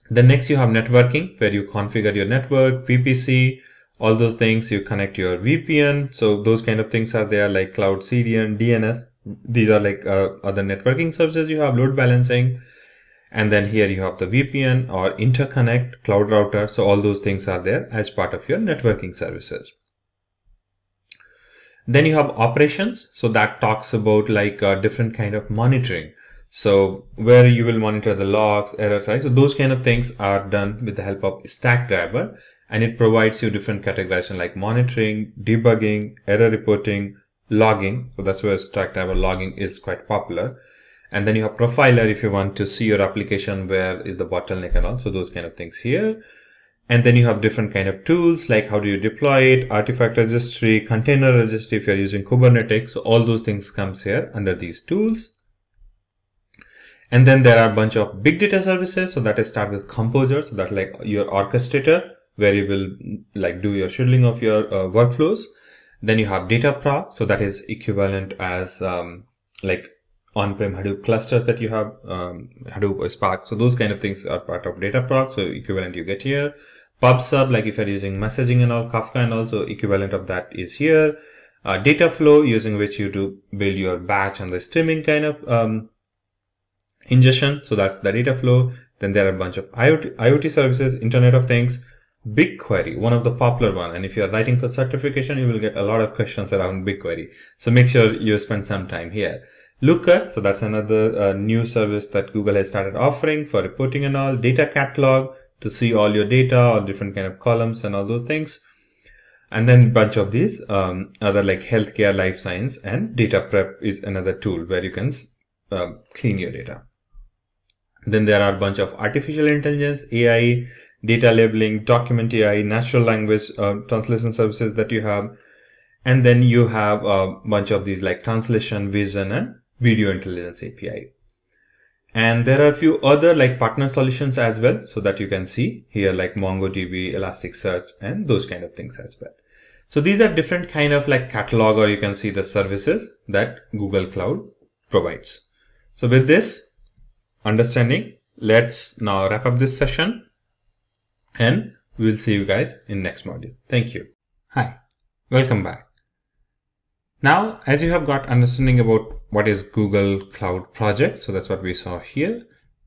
Then next you have networking, where you configure your network, VPC, all those things. You connect your VPN. So those kind of things are there, like Cloud CDN, DNS. These are like other networking services. You have load balancing. And then here you have the VPN or interconnect, cloud router. So all those things are there as part of your networking services. Then you have operations. So that talks about like different kind of monitoring. So where you will monitor the logs, errors, right? So those kind of things are done with the help of Stackdriver, and it provides you different categorization like monitoring, debugging, error reporting, logging. So that's where Stackdriver logging is quite popular. And then you have Profiler if you want to see your application, where is the bottleneck and all. So those kind of things here. And then you have different kind of tools, like how do you deploy it, artifact registry, container registry if you're using Kubernetes. So all those things comes here under these tools. And then there are a bunch of big data services. So that is start with Composer. So that's like your orchestrator, where you will like do your scheduling of your workflows. Then you have Dataproc. So that is equivalent as like on-prem Hadoop clusters that you have, Hadoop or Spark. So those kind of things are part of Dataproc. So equivalent you get here. PubSub, like if you're using messaging and all, Kafka and also equivalent of that is here. Dataflow, using which you do build your batch and the streaming kind of ingestion. So that's the Dataflow. Then there are a bunch of IoT services, Internet of Things, BigQuery, one of the popular one. And if you're writing for certification, you will get a lot of questions around BigQuery. So make sure you spend some time here. Looker, so that's another new service that Google has started offering for reporting and all. Data Catalog, to see all your data or different kind of columns and all those things. And then a bunch of these other like healthcare, life science, and data prep is another tool where you can clean your data. Then there are a bunch of artificial intelligence, AI, data labeling, document AI, natural language translation services that you have. And then you have a bunch of these like translation, vision, and video intelligence API. And there are a few other like partner solutions as well, so that you can see here like MongoDB, Elasticsearch, and those kind of things as well. So these are different kind of like catalog, or you can see the services that Google Cloud provides. So with this understanding, let's now wrap up this session, and we'll see you guys in next module. Thank you. Hi, welcome back. Now, as you have got understanding about what is Google Cloud Project, so that's what we saw here.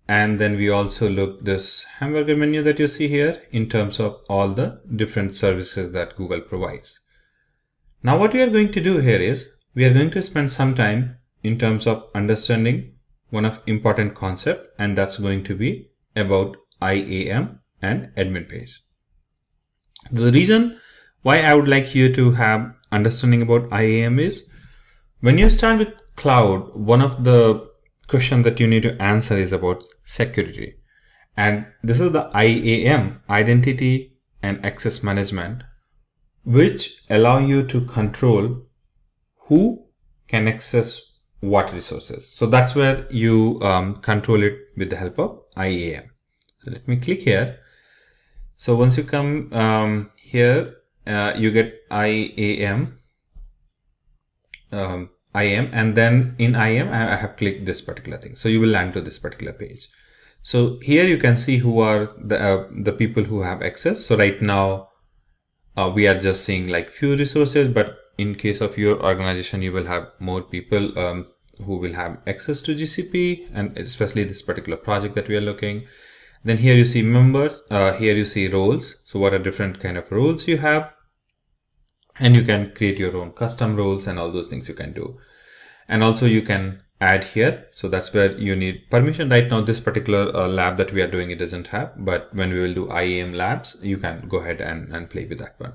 And then we also looked this hamburger menu that you see here in terms of all the different services that Google provides. Now, what we are going to do here is we are going to spend some time in terms of understanding one of important concept, and that's going to be about IAM and admin page. The reason why I would like you to have understanding about IAM is when you start with cloud, one of the questions that you need to answer is about security. And this is the IAM, identity and access management, which allow you to control who can access what resources. So that's where you control it with the help of IAM. So let me click here. So once you come here, you get IAM, and then in IAM, I have clicked this particular thing. So you will land to this particular page. So here you can see who are the people who have access. So right now, we are just seeing like few resources, but in case of your organization, you will have more people who will have access to GCP, and especially this particular project that we are looking. Then here you see members, here you see roles. So what are different kind of roles you have? And you can create your own custom roles and all those things you can do. And also you can add here. So that's where you need permission. Right now, this particular lab that we are doing, it doesn't have, but when we will do IAM labs, you can go ahead and play with that one.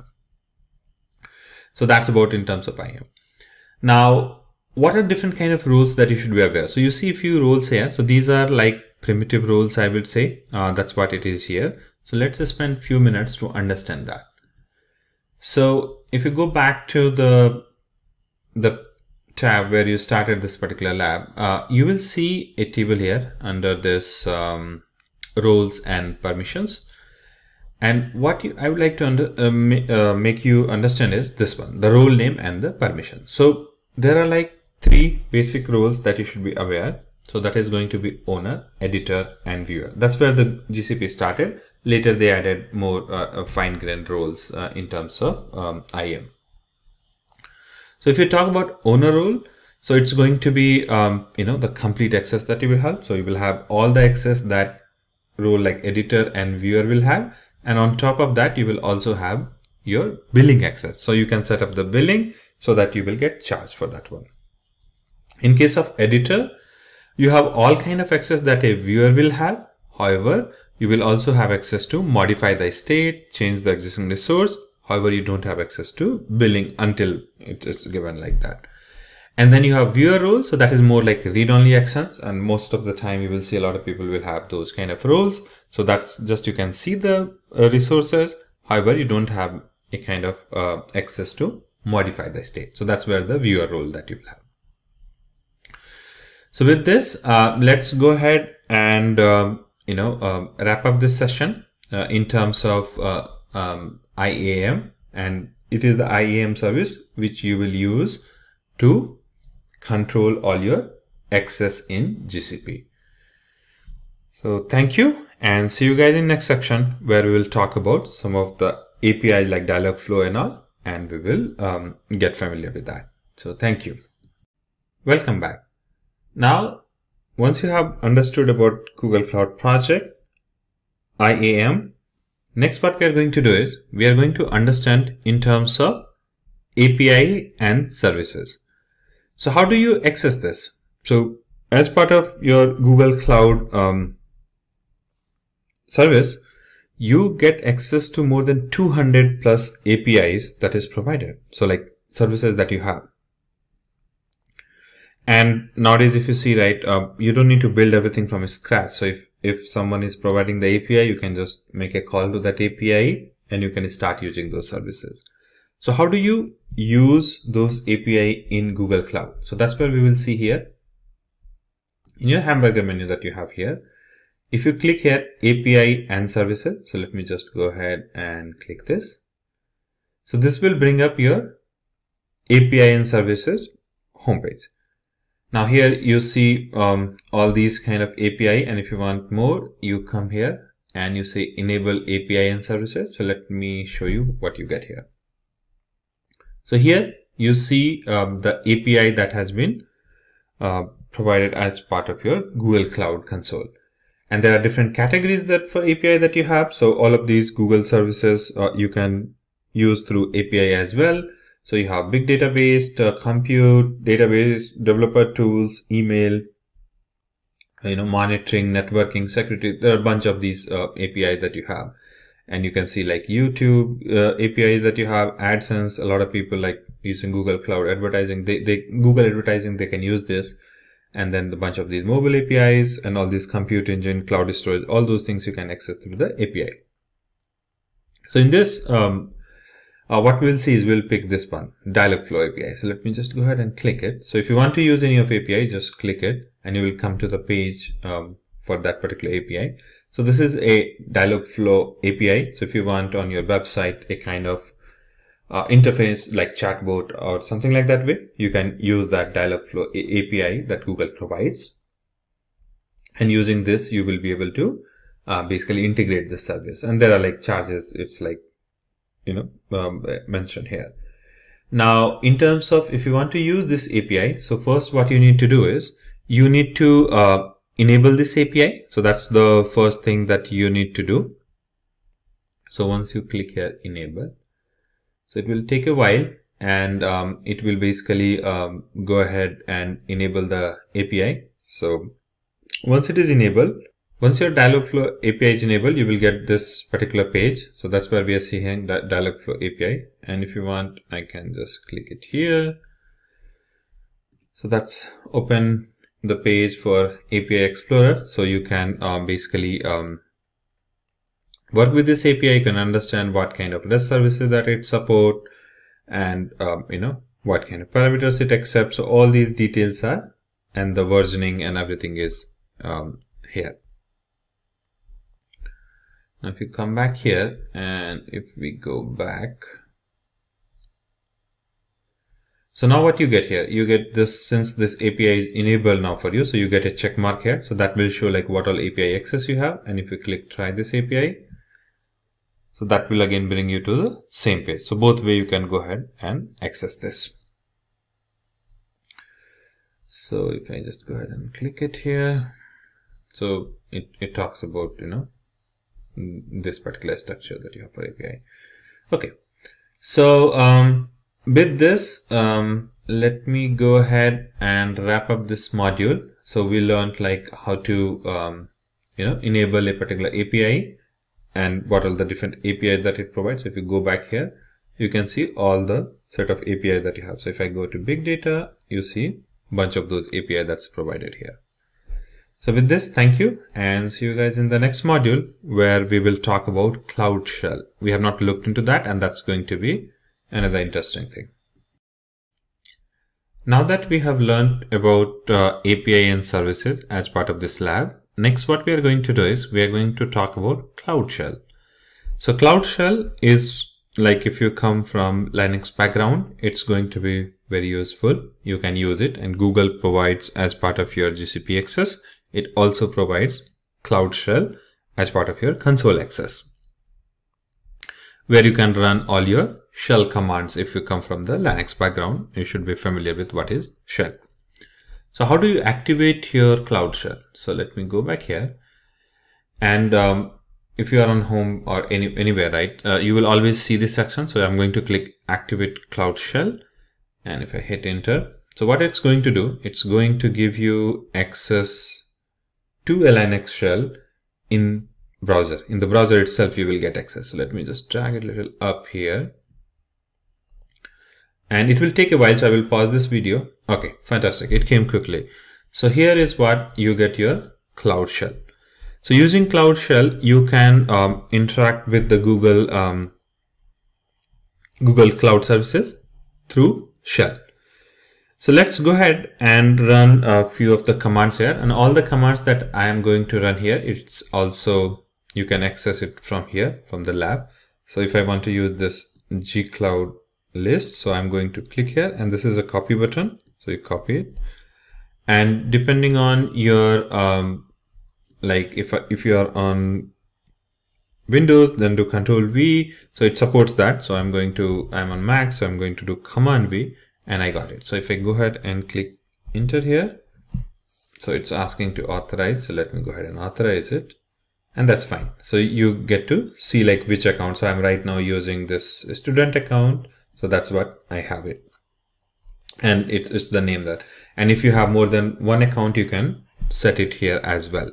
So that's about in terms of IAM. Now, what are different kind of rules that you should be aware? So you see a few rules here. So these are like primitive rules, I would say. That's what it is here. So let's just spend a few minutes to understand that. So if you go back to the tab where you started this particular lab, you will see a table here under this roles and permissions. And what I would like to make you understand is this one, the role name and the permission. So there are like three basic roles that you should be aware. So that is going to be owner, editor, and viewer. That's where the GCP started. Later they added more fine-grained roles in terms of IAM. So if you talk about owner role, so it's going to be the complete access that you will have. So you will have all the access that role like editor and viewer will have, and on top of that you will also have your billing access. So you can set up the billing so that you will get charged for that one. In case of editor, you have all kind of access that a viewer will have. However, you will also have access to modify the state, change the existing resource. However, you don't have access to billing until it is given like that. And then you have viewer role. So that is more like read-only actions. And most of the time you will see a lot of people will have those kind of roles. So that's just, you can see the resources. However, you don't have a kind of access to modify the state. So that's where the viewer role that you will have. So with this, let's go ahead and, wrap up this session in terms of IAM, and it is the IAM service which you will use to control all your access in GCP. So thank you, and see you guys in next section where we will talk about some of the APIs like Dialogflow and all, and we will get familiar with that. So thank you. Welcome back. Now, once you have understood about Google Cloud Project, IAM, next what we are going to do is we are going to understand in terms of API and services. So how do you access this? So as part of your Google Cloud service, you get access to more than 200 plus APIs that is provided. So like services that you have. And nowadays, if you see, right, you don't need to build everything from scratch. So if if someone is providing the API, you can just make a call to that API and you can start using those services. So how do you use those API in Google Cloud? So that's where we will see here. In your hamburger menu that you have here, if you click here, API and services. So let me just go ahead and click this. So this will bring up your API and services homepage. Now here you see all these kind of API, and if you want more, you come here and you say enable API and services. So let me show you what you get here. So here you see the API that has been provided as part of your Google Cloud Console. And there are different categories that for API that you have. So all of these Google services you can use through API as well. So you have big database, compute, database, developer tools, email, monitoring, networking, security. There are a bunch of these APIs that you have. And you can see like YouTube API that you have, AdSense. A lot of people like using Google Cloud advertising. Google advertising, they can use this. And then a bunch of these mobile APIs and all these compute engine, cloud storage, all those things you can access through the API. So in this, what we'll see is we'll pick this one, Dialogflow API. So let me just go ahead and click it. So if you want to use any of API, just click it and you will come to the page for that particular API. So this is a Dialogflow API. So if you want on your website a kind of interface like chatbot or something like that way, you can use that Dialogflow API that Google provides. And using this, you will be able to basically integrate the service. And there are like charges. It's like, mentioned here. Now, in terms of if you want to use this API, so first what you need to do is you need to enable this API. So that's the first thing that you need to do. So once you click here, enable. So it will take a while and it will basically go ahead and enable the API. So once it is enabled, once your Dialogflow API is enabled, you will get this particular page. So that's where we are seeing that Dialogflow API. And if you want, I can just click it here. So that's open the page for API Explorer. So you can basically work with this API. You can understand what kind of REST services that it support and, what kind of parameters it accepts. So all these details are, and the versioning and everything is here. Now, if you come back here and if we go back, so now what you get here, you get this, since this API is enabled now for you, so you get a check mark here. So that will show like what all API access you have. And if you click try this API, so that will again bring you to the same page. So both way you can go ahead and access this. So if I just go ahead and click it here, so it talks about, this particular structure that you have for API. Okay. So, with this, let me go ahead and wrap up this module. So we learned like how to, enable a particular API and what are the different APIs that it provides. So if you go back here, you can see all the set of API that you have. So if I go to big data, you see a bunch of those API that's provided here. So with this, thank you and see you guys in the next module where we will talk about Cloud Shell. We have not looked into that and that's going to be another interesting thing. Now that we have learned about API and services as part of this lab, next what we are going to do is we are going to talk about Cloud Shell. So Cloud Shell is like if you come from Linux background, it's going to be very useful. You can use it and Google provides as part of your GCP access. It also provides Cloud Shell as part of your console access, where you can run all your shell commands. If you come from the Linux background, you should be familiar with what is shell. So how do you activate your Cloud Shell? So let me go back here. And if you are on home or anywhere, right, you will always see this section. So I'm going to click Activate Cloud Shell. And if I hit enter, so what it's going to do, it's going to give you access to a Linux shell in browser. In the browser itself, you will get access. So let me just drag it a little up here. And it will take a while, so I will pause this video. Okay, fantastic. It came quickly. So here is what you get your Cloud Shell. So using Cloud Shell, you can interact with the Google Cloud Services through Shell. So let's go ahead and run a few of the commands here, and all the commands that I am going to run here, it's also, you can access it from here, from the lab. So if I want to use this gcloud list, so I'm going to click here, and this is a copy button. So you copy it, and depending on your, like if you are on Windows, then do Control V. So it supports that. So I'm on Mac, so I'm going to do Command V, and I got it. So if I go ahead and click enter here, so it's asking to authorize. So let me go ahead and authorize it, and that's fine. So you get to see like which account. So I'm right now using this student account. So that's what I have it. And it's the name that, and if you have more than one account, you can set it here as well.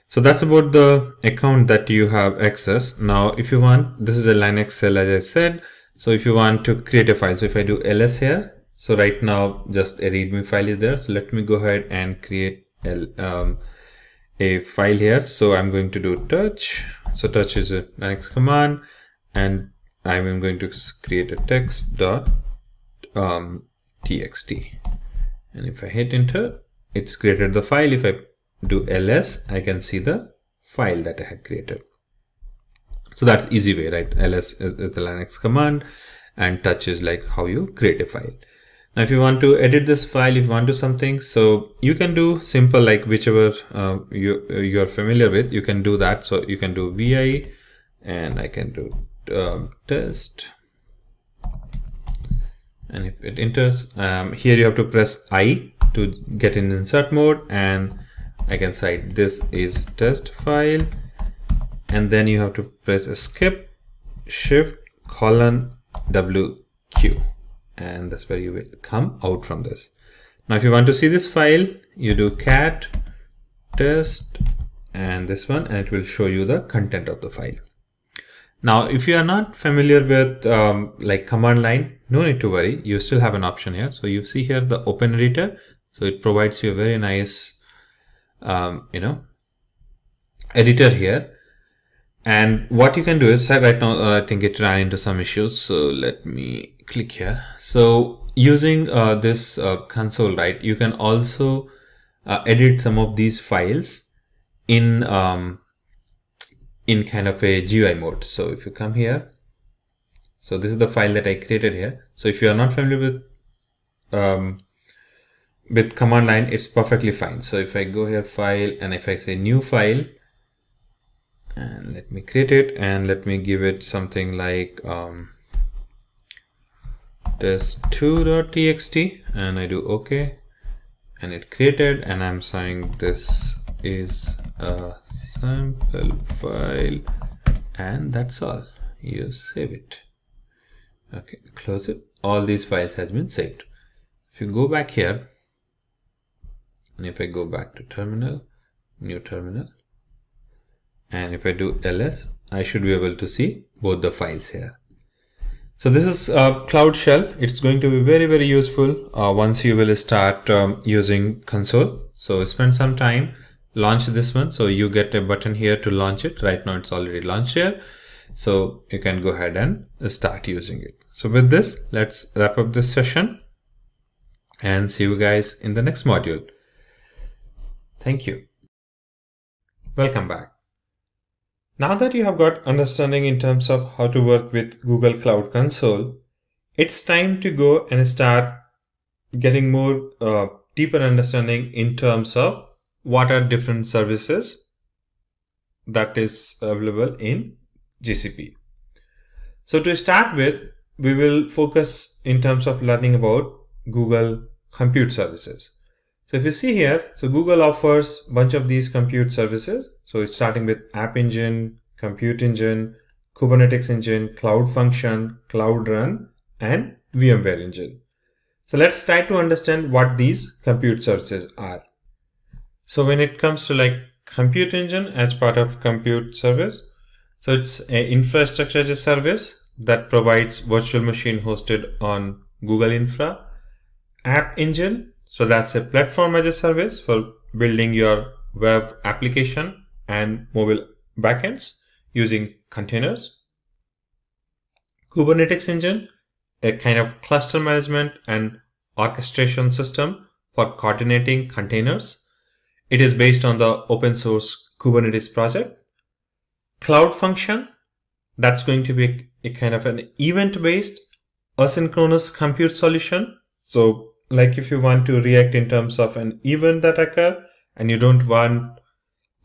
So that's about the account that you have access. Now, if you want, this is a Linux shell, as I said. So if you want to create a file, so if I do ls here, so right now just a readme file is there. So let me go ahead and create a file here. So I'm going to do touch. So touch is a Linux command, and I'm going to create a text.txt. And if I hit enter, it's created the file. If I do ls, I can see the file that I had created. So that's easy way, right? ls is the Linux command, and touch is like how you create a file. Now, if you want to edit this file, if you want to do something, so you can do simple, like whichever you're familiar with, you can do that. So you can do vi, and I can do test. And if it enters, here you have to press I to get in insert mode, and I can cite this is test file, and then you have to press escape shift :WQ, and that's where you will come out from this. Now if you want to see this file, you do cat test and this one, and it will show you the content of the file. Now if you are not familiar with like command line, no need to worry, you still have an option here. So you see here the open editor, so it provides you a very nice editor here. And what you can do is, right now I think it ran into some issues, so let me click here. So using this console, right, you can also edit some of these files in kind of a GUI mode. So if you come here, so this is the file that I created here. So if you are not familiar with command line, it's perfectly fine. So if I go here, file, and if I say new file, and let me create it, and let me give it something like test2.txt, and I do OK, and it created, and I'm saying this is a sample file, and that's all. You save it. Okay, close it. All these files has been saved. If you go back here, and if I go back to terminal, new terminal, and if I do ls, I should be able to see both the files here. So this is Cloud Shell. It's going to be very, very useful once you will start using console. So spend some time, launch this one. So you get a button here to launch it. Right now it's already launched here. So you can go ahead and start using it. So with this, let's wrap up this session and see you guys in the next module. Thank you. Welcome back. Now that you have got understanding in terms of how to work with Google Cloud Console, it's time to go and start getting more deeper understanding in terms of what are different services that is available in GCP. So to start with, we will focus in terms of learning about Google Compute Services. So if you see here, so Google offers a bunch of these compute services. So it's starting with App Engine, Compute Engine, Kubernetes Engine, Cloud Function, Cloud Run, and VMware Engine. So let's try to understand what these compute services are. So when it comes to like Compute Engine as part of compute service, so it's an infrastructure as a service that provides virtual machine hosted on Google Infra. App Engine, so that's a platform as a service for building your web application and mobile backends using containers. Kubernetes engine, a kind of cluster management and orchestration system for coordinating containers. It is based on the open source Kubernetes project. Cloud function, that's going to be a kind of an event-based asynchronous compute solution. So like if you want to react in terms of an event that occur and you don't want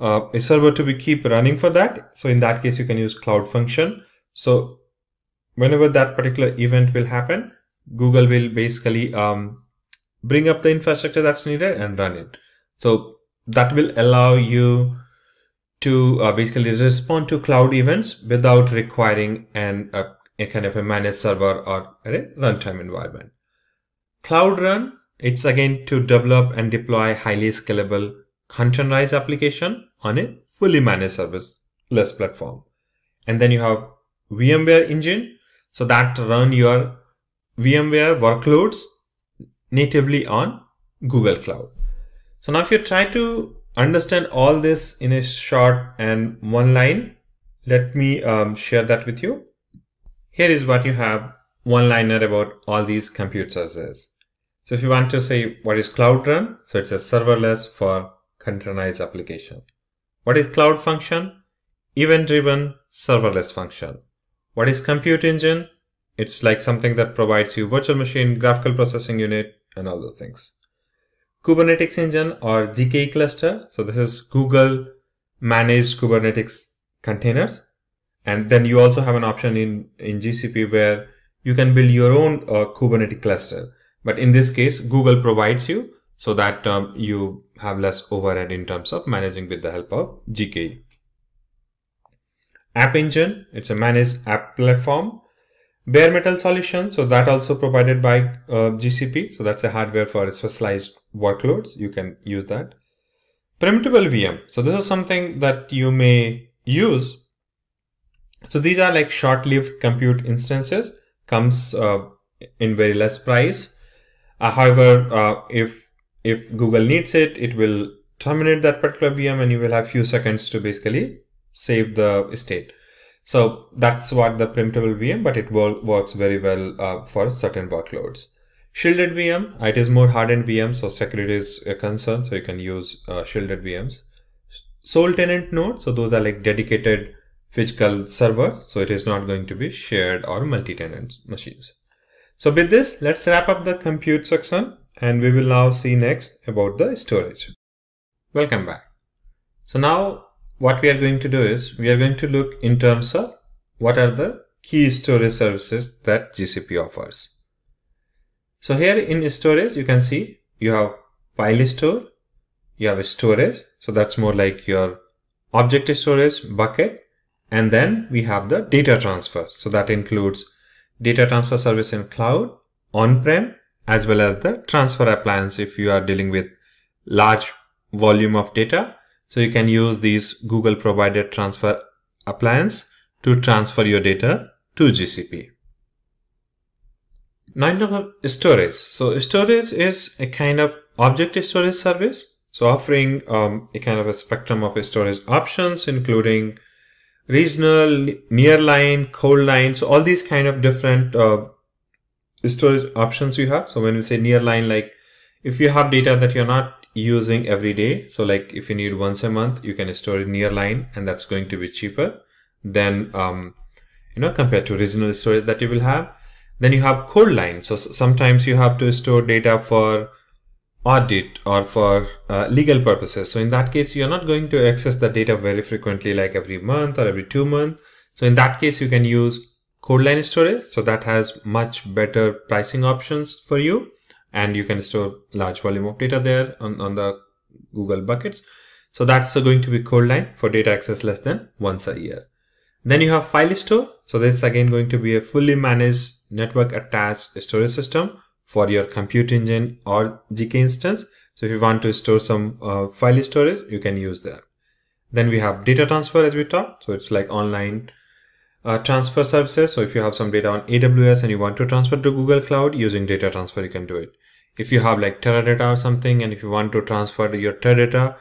a server to be keep running for that. So in that case, you can use cloud function. So whenever that particular event will happen, Google will basically bring up the infrastructure that's needed and run it. So that will allow you to basically respond to cloud events without requiring a kind of a managed server or a runtime environment. Cloud Run, it's again to develop and deploy highly scalable containerized application on a fully managed serverless platform. And then you have VMware Engine, so that run your VMware workloads natively on Google Cloud. So now if you try to understand all this in a short and one line, let me share that with you. Here is what you have, one-liner about all these compute services. So if you want to say what is Cloud Run, so it's a serverless for containerized application. What is Cloud Function? Event-driven serverless function. What is Compute Engine? It's like something that provides you virtual machine, graphical processing unit, and all those things. Kubernetes Engine or GKE cluster. So this is Google managed Kubernetes containers. And then you also have an option in GCP where you can build your own Kubernetes cluster. But in this case, Google provides you so that you have less overhead in terms of managing with the help of GKE. App Engine, it's a managed app platform. Bare metal solution, so that also provided by GCP. So that's a hardware for specialized workloads. You can use that. Primtable VM. So this is something that you may use. So these are like short-lived compute instances, comes in very less price. However, if Google needs it, it will terminate that particular VM and you will have few seconds to basically save the state. So that's what the primtable VM, but it works very well for certain workloads. Shielded VM, it is more hardened VM, so security is a concern, so you can use shielded VMs. Sole tenant node, so those are like dedicated physical servers, so it is not going to be shared or multi-tenant machines. So with this, let's wrap up the compute section and we will now see next about the storage. Welcome back. So now what we are going to do is we are going to look in terms of what are the key storage services that GCP offers. So here in storage, you can see you have file store, you have storage. So that's more like your object storage bucket. And then we have the data transfer. So that includes data transfer service in cloud, on-prem, as well as the transfer appliance if you are dealing with large volume of data. So you can use these Google provided transfer appliance to transfer your data to GCP. Now in terms of storage. So storage is a kind of object storage service. So offering a kind of a spectrum of storage options, including regional, nearline, cold line. So all these kind of different storage options you have. So when we say nearline, like if you have data that you're not using every day, so like if you need once a month, you can store it nearline, and that's going to be cheaper than compared to regional storage that you will have. Then you have cold line. So sometimes you have to store data for audit or for legal purposes. So in that case, you're not going to access the data very frequently, like every month or every 2 months. So in that case, you can use cold line storage. So that has much better pricing options for you. And you can store large volume of data there on the Google buckets. So that's going to be cold line for data access less than once a year. Then you have file store. So this is again going to be a fully managed network attached storage system for your compute engine or GK instance. So if you want to store some file storage, you can use that. Then we have data transfer as we talked. So it's like online transfer services. So if you have some data on AWS and you want to transfer to Google Cloud using data transfer, you can do it. If you have like Teradata or something, and if you want to transfer your Teradata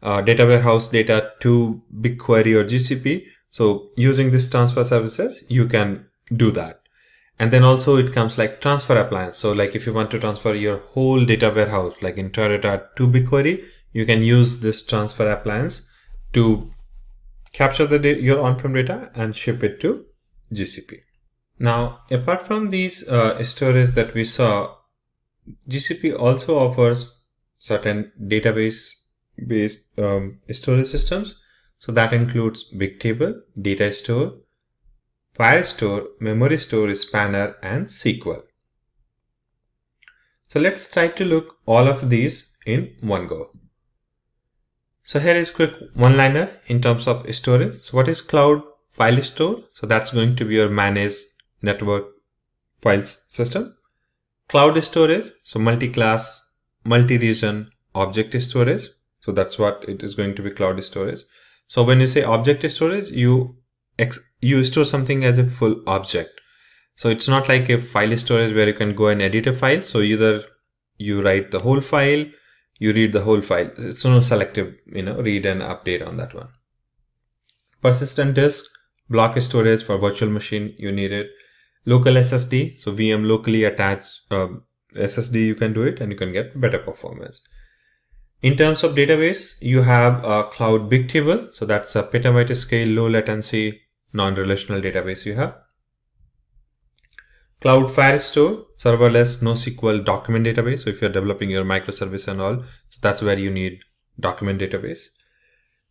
data warehouse data to BigQuery or GCP. So using this transfer services, you can do that. And then also it comes like transfer appliance. So like if you want to transfer your whole data warehouse, like entire data to BigQuery, you can use this transfer appliance to capture the your on-prem data and ship it to GCP. Now, apart from these storage that we saw, GCP also offers certain database-based storage systems. So that includes Bigtable, Data Store, File Store, Memory Store, Spanner, and SQL. So let's try to look all of these in one go. So here is quick one-liner in terms of storage. So what is Cloud File Store? So that's going to be your managed network files system. Cloud storage, so multi-class, multi-region object storage. So that's what it is going to be, cloud storage. So when you say object storage, you store something as a full object. So it's not like a file storage where you can go and edit a file. So either you write the whole file, you read the whole file. It's no selective, read and update on that one. Persistent disk, block storage for virtual machine, you need it. Local SSD, so VM locally attached SSD, you can do it and you can get better performance. In terms of database, you have a Cloud Bigtable. So that's a petabyte scale, low latency, non-relational database you have. Cloud Firestore, serverless, NoSQL document database. So if you're developing your microservice and all, so that's where you need document database.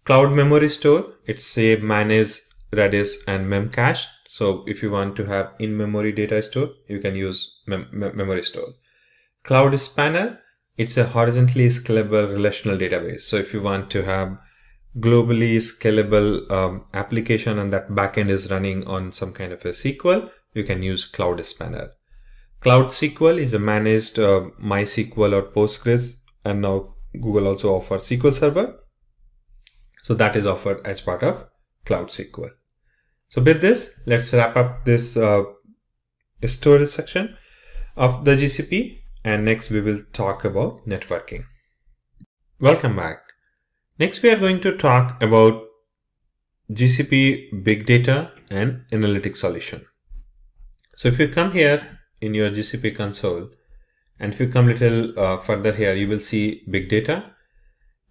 Cloud Memory Store, it's a managed Redis and Memcache. So if you want to have in-memory data store, you can use memory store. Cloud Spanner, it's a horizontally scalable relational database. So if you want to have globally scalable application and that backend is running on some kind of a SQL, you can use Cloud Spanner. Cloud SQL is a managed MySQL or Postgres, and now Google also offers SQL Server. So that is offered as part of Cloud SQL. So with this, let's wrap up this storage section of the GCP, and next we will talk about networking. Welcome back. Next we are going to talk about GCP Big Data and Analytics Solution. So if you come here in your GCP console, and if you come little further here, you will see Big Data,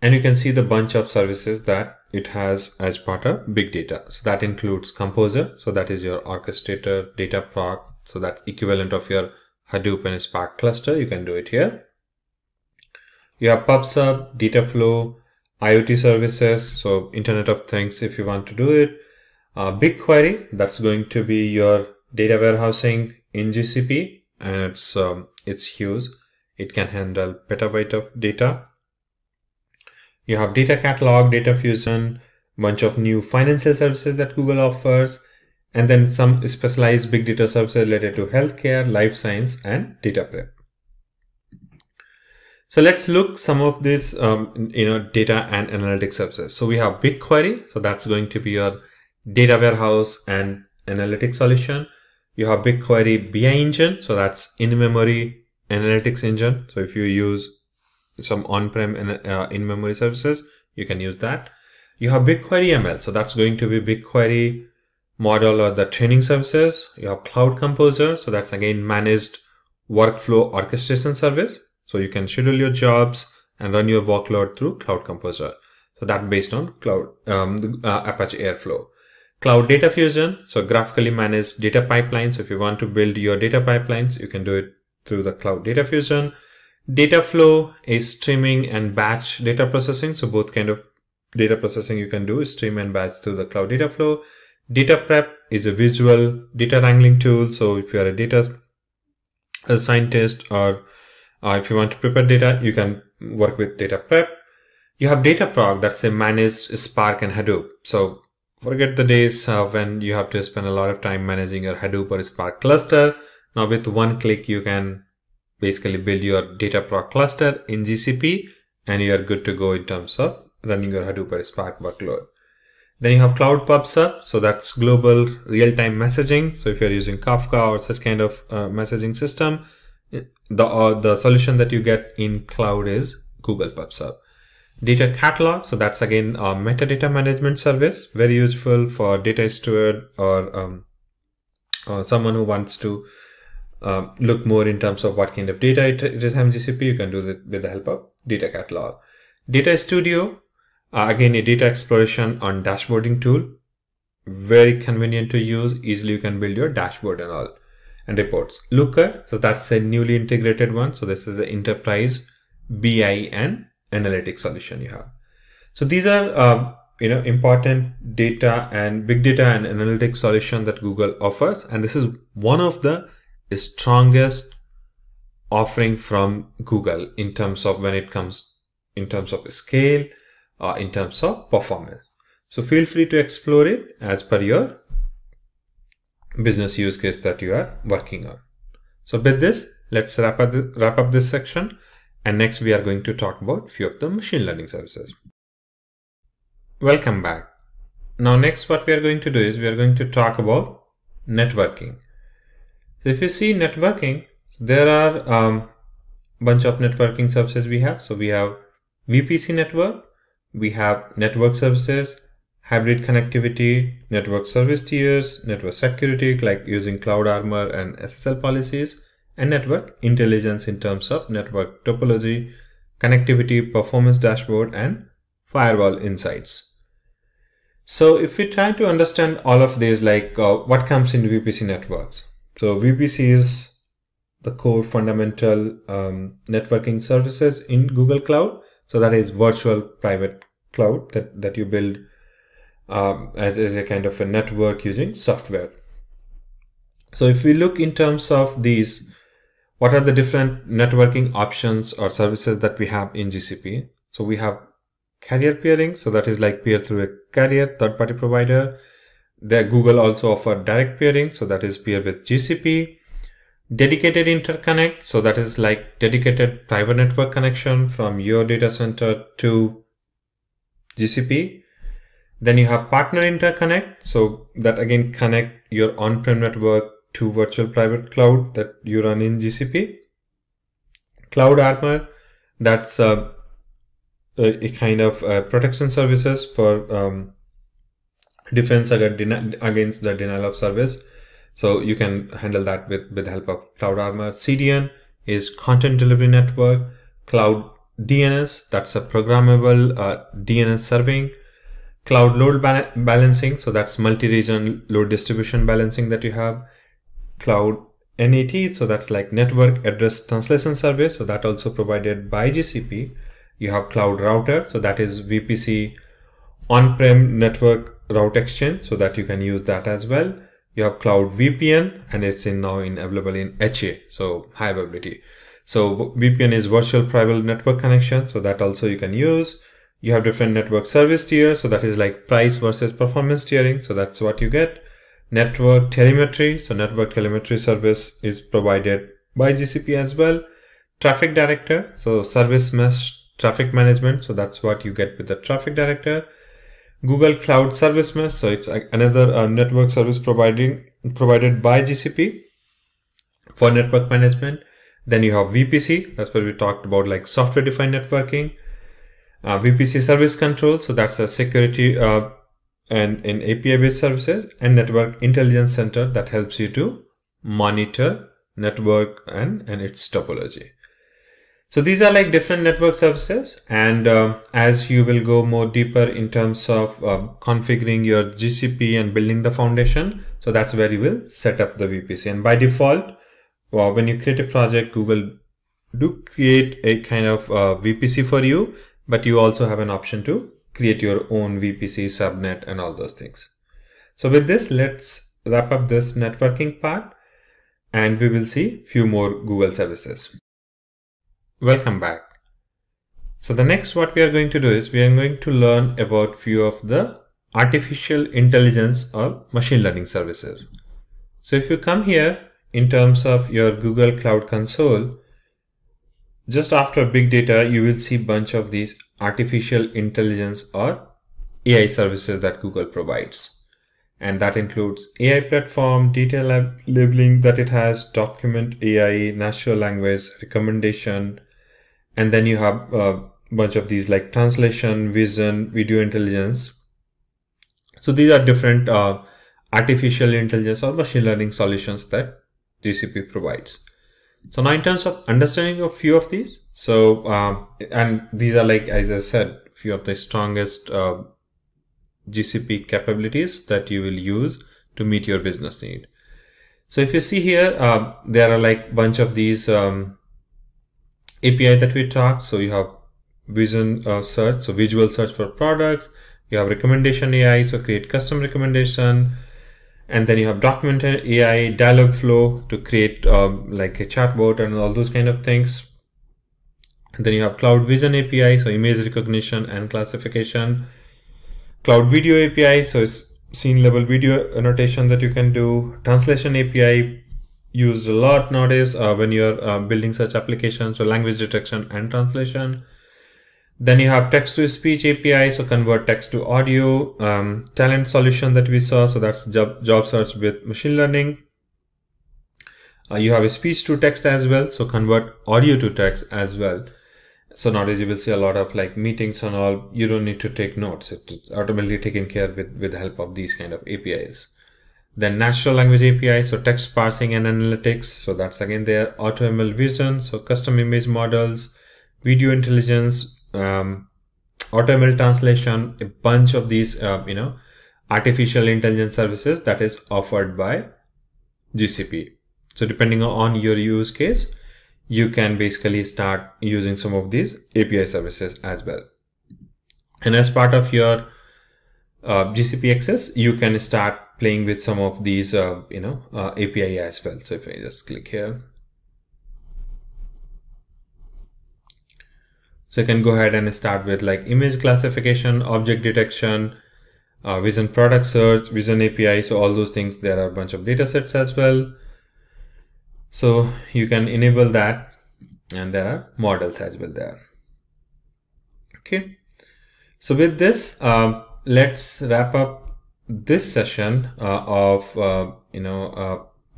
and you can see the bunch of services that it has as part of Big Data. So that includes Composer. So that is your orchestrator, Dataproc. So that's equivalent of your Hadoop and Spark cluster. You can do it here. You have PubSub, Dataflow, IoT services. So Internet of Things if you want to do it. BigQuery, that's going to be your data warehousing in GCP, and it's huge. It can handle petabyte of data. You have Data Catalog, Data Fusion, bunch of new financial services that Google offers, and then some specialized big data services related to healthcare, life science, and data prep. So let's look some of this, data and analytics services. So we have BigQuery. So that's going to be your data warehouse and analytics solution. You have BigQuery BI engine. So that's in-memory analytics engine. So if you use some on-prem in-memory services, you can use that. You have BigQuery ML. So that's going to be BigQuery model or the training services. You have Cloud Composer. So that's again managed workflow orchestration service. So you can schedule your jobs and run your workload through Cloud Composer. So that's based on Cloud Apache Airflow. Cloud Data Fusion. So graphically managed data pipelines. So if you want to build your data pipelines, you can do it through the Cloud Data Fusion. Dataflow is streaming and batch data processing. So both kind of data processing you can do, stream and batch through the Cloud Dataflow. Data Prep is a visual data wrangling tool. So if you are a data scientist or if you want to prepare data, you can work with Data Prep. You have Dataproc, that's a managed Spark and Hadoop. So forget the days when you have to spend a lot of time managing your Hadoop or Spark cluster. Now with one click, you can basically build your Dataproc cluster in GCP and you are good to go in terms of running your Hadoop or Spark workload. Then you have Cloud PubSub. So that's global real-time messaging. So if you're using Kafka or such kind of messaging system, the solution that you get in cloud is Google PubSub. Data catalog, so that's again a metadata management service, very useful for data steward or someone who wants to look more in terms of what kind of data it is on GCP. You can do that with the help of data catalog. Data studio, again a data exploration and dashboarding tool, very convenient to use. Easily you can build your dashboard and all and reports. Looker, so that's a newly integrated one. So this is the enterprise BI and analytics solution you have. So these are important data and big data and analytics solution that Google offers, and this is one of the strongest offering from Google in terms of when it comes in terms of scale or in terms of performance. So feel free to explore it as per your business use case that you are working on. So with this, let's wrap up this section. And next we are going to talk about a few of the machine learning services. Welcome back. Now next what we are going to do is we are going to talk about networking. So if you see networking, there are bunch of networking services we have. So we have VPC network, we have network services, hybrid connectivity, network service tiers, network security like using Cloud Armor and SSL policies, and network intelligence in terms of network topology, connectivity, performance dashboard, and firewall insights. So if we try to understand all of these, like what comes in VPC networks. So VPC is the core fundamental networking services in Google Cloud. So that is virtual private cloud that you build as a kind of a network using software. So if we look in terms of these, what are the different networking options or services that we have in GCP? So we have carrier peering. So that is like peer through a carrier, third-party provider. There Google also offer direct peering. So that is peer with GCP. Dedicated interconnect. So that is like dedicated private network connection from your data center to GCP. Then you have partner interconnect. So that again connect your on-prem network to virtual private cloud that you run in GCP. Cloud Armor, that's a kind of protection services for defense against the denial of service. So you can handle that with the help of Cloud Armor. CDN is content delivery network. Cloud DNS, that's a programmable DNS serving. Cloud load balancing, so that's multi-region load distribution balancing that you have. Cloud NAT, so that's like network address translation service, so that also provided by GCP. You have Cloud Router, so that is VPC on-prem network route exchange, so that you can use that as well. You have Cloud VPN, and it's now available in HA, so high availability. So VPN is virtual private network connection, so that also you can use. You have different network service tiers, so that is like price versus performance tiering, so that's what you get. Network telemetry, so network telemetry service is provided by GCP as well. Traffic director, so service mesh traffic management, so that's what you get with the traffic director. Google Cloud Service Mesh, so it's another network service provided by GCP for network management. Then you have VPC, that's what we talked about, like software defined networking. VPC service control, so that's a security and in API based services, and network intelligence center that helps you to monitor network and its topology. So these are like different network services, and as you will go more deeper in terms of configuring your GCP and building the foundation, so that's where you will set up the VPC. And by default, when you create a project, Google do create a kind of VPC for you, but you also have an option to create your own VPC subnet and all those things. So with this, let's wrap up this networking part, and we will see few more Google services. Welcome back. So the next what we are going to do is we are going to learn about few of the artificial intelligence or machine learning services. So if you come here in terms of your Google Cloud Console, just after big data, you will see bunch of these artificial intelligence or AI services that Google provides. And that includes AI platform, data labeling that it has, document AI, natural language recommendation. And then you have bunch of these like translation, vision, video intelligence. So these are different artificial intelligence or machine learning solutions that GCP provides. So now in terms of understanding a few of these, so and these are, like as I said, few of the strongest GCP capabilities that you will use to meet your business need. So if you see here, there are like bunch of these API that we talked. So you have vision search, so visual search for products. You have recommendation AI, so create custom recommendation. And then you have document AI, dialog flow to create like a chatbot and all those kind of things. And then you have cloud vision API, so image recognition and classification. Cloud video API, so it's scene level video annotation that you can do. Translation API used a lot nowadays when you're building such applications, so language detection and translation. Then you have text to speech API, so convert text to audio. Talent solution that we saw, so that's job search with machine learning. You have a speech to text as well, so convert audio to text as well. So nowadays you will see a lot of like meetings and all. You don't need to take notes; it's automatically taken care with the help of these kind of APIs. Then natural language API, so text parsing and analytics. So that's again there. AutoML vision, so custom image models, video intelligence. AutoML translation, a bunch of these artificial intelligence services that is offered by GCP. So depending on your use case, you can basically start using some of these API services as well. And as part of your GCP access, you can start playing with some of these API as well. So if I just click here, so you can go ahead and start with like image classification, object detection, vision product search, vision API. So all those things, there are a bunch of data sets as well. So you can enable that, and there are models as well there. Okay. So with this, let's wrap up this session of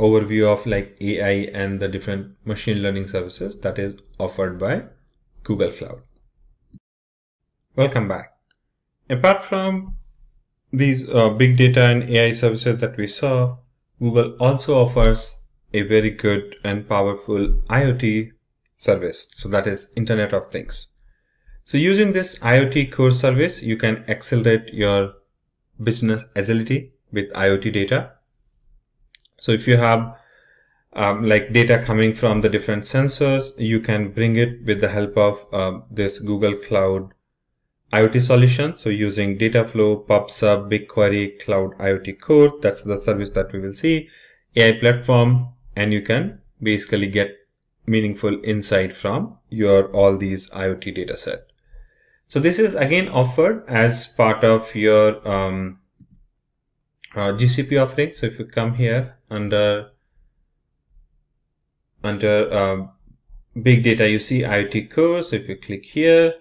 overview of like AI and the different machine learning services that is offered by Google Cloud. Welcome back. Apart from these big data and AI services that we saw, Google also offers a very good and powerful IoT service. So that is Internet of Things. So using this IoT core service, you can accelerate your business agility with IoT data. So if you have like data coming from the different sensors, you can bring it with the help of this Google Cloud IoT solution. So using Dataflow, PubSub, BigQuery, Cloud IoT Core, that's the service that we will see, AI platform, and you can basically get meaningful insight from your all these IoT data set. So this is again offered as part of your GCP offering. So if you come here under big data, you see IoT Core. So if you click here,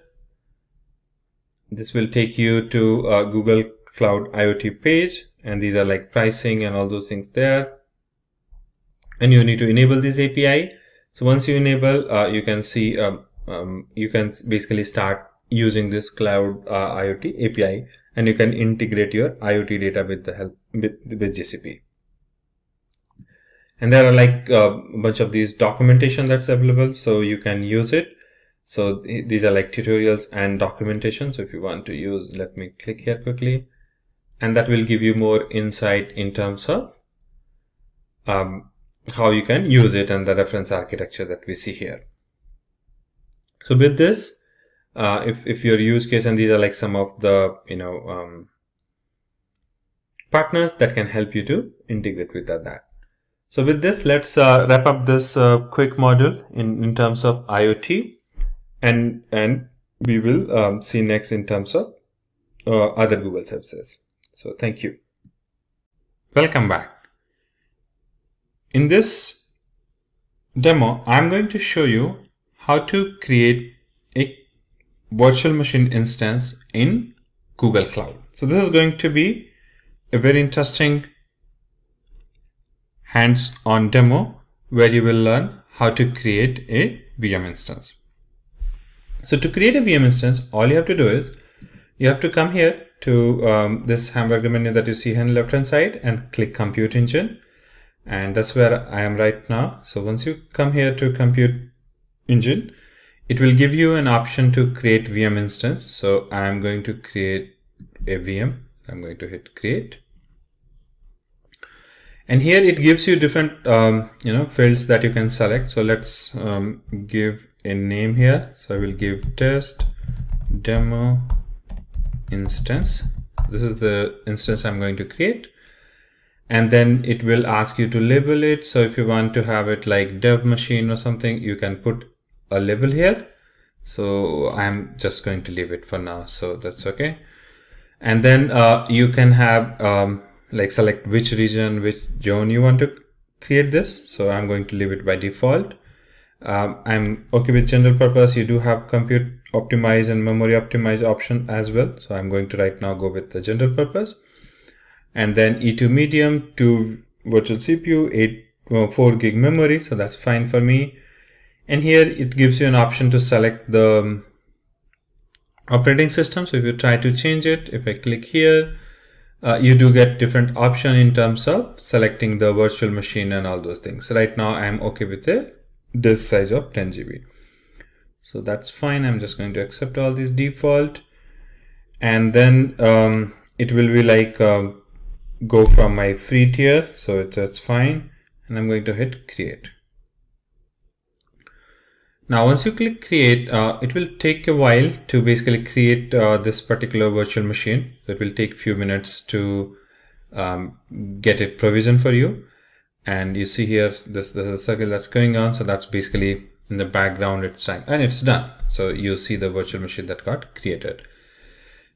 this will take you to Google Cloud IoT page, and these are like pricing and all those things there. And you need to enable this API. So once you enable, you can see you can basically start using this Cloud IoT API, and you can integrate your IoT data with the help with GCP. And there are like a bunch of these documentation that's available, so you can use it. So these are like tutorials and documentation. So if you want to use, let me click here quickly, and that will give you more insight in terms of how you can use it and the reference architecture that we see here. So with this, if your use case, and these are like some of the partners that can help you to integrate with that. So with this, let's wrap up this quick module in terms of IoT, and we will see next in terms of other Google services. So thank you. Welcome back. In this demo, I'm going to show you how to create a virtual machine instance in Google Cloud. So this is going to be a very interesting hands-on demo where you will learn how to create a VM instance. So to create a VM instance, all you have to do is you have to come here to this hamburger menu that you see here on the left hand side and click Compute Engine. And that's where I am right now. So once you come here to Compute Engine, it will give you an option to create VM instance. So I'm going to create a VM. I'm going to hit create. And here it gives you different fields that you can select. So let's give a name here. So I will give test demo instance. This is the instance I'm going to create. And then it will ask you to label it. So if you want to have it like dev machine or something, you can put a label here. So I'm just going to leave it for now. So that's okay. And then you can have like select which region, which zone you want to create this. So I'm going to leave it by default. I'm okay with general purpose. You do have compute optimize and memory optimize option as well. So I'm going to right now go with the general purpose. And then E2 medium, 2 virtual CPU, 4 gig memory. So that's fine for me. And here it gives you an option to select the operating system. So if you try to change it, if I click here, you do get different option in terms of selecting the virtual machine and all those things. So right now I'm okay with a disk size of 10 GB. So that's fine. I'm just going to accept all these default. And then it will be like go from my free tier. So that's fine. And I'm going to hit create. Now, once you click create, it will take a while to basically create this particular virtual machine. So it will take a few minutes to get it provisioned for you. And you see here, this is a circle that's going on. So that's basically in the background, it's time and it's done. So you see the virtual machine that got created.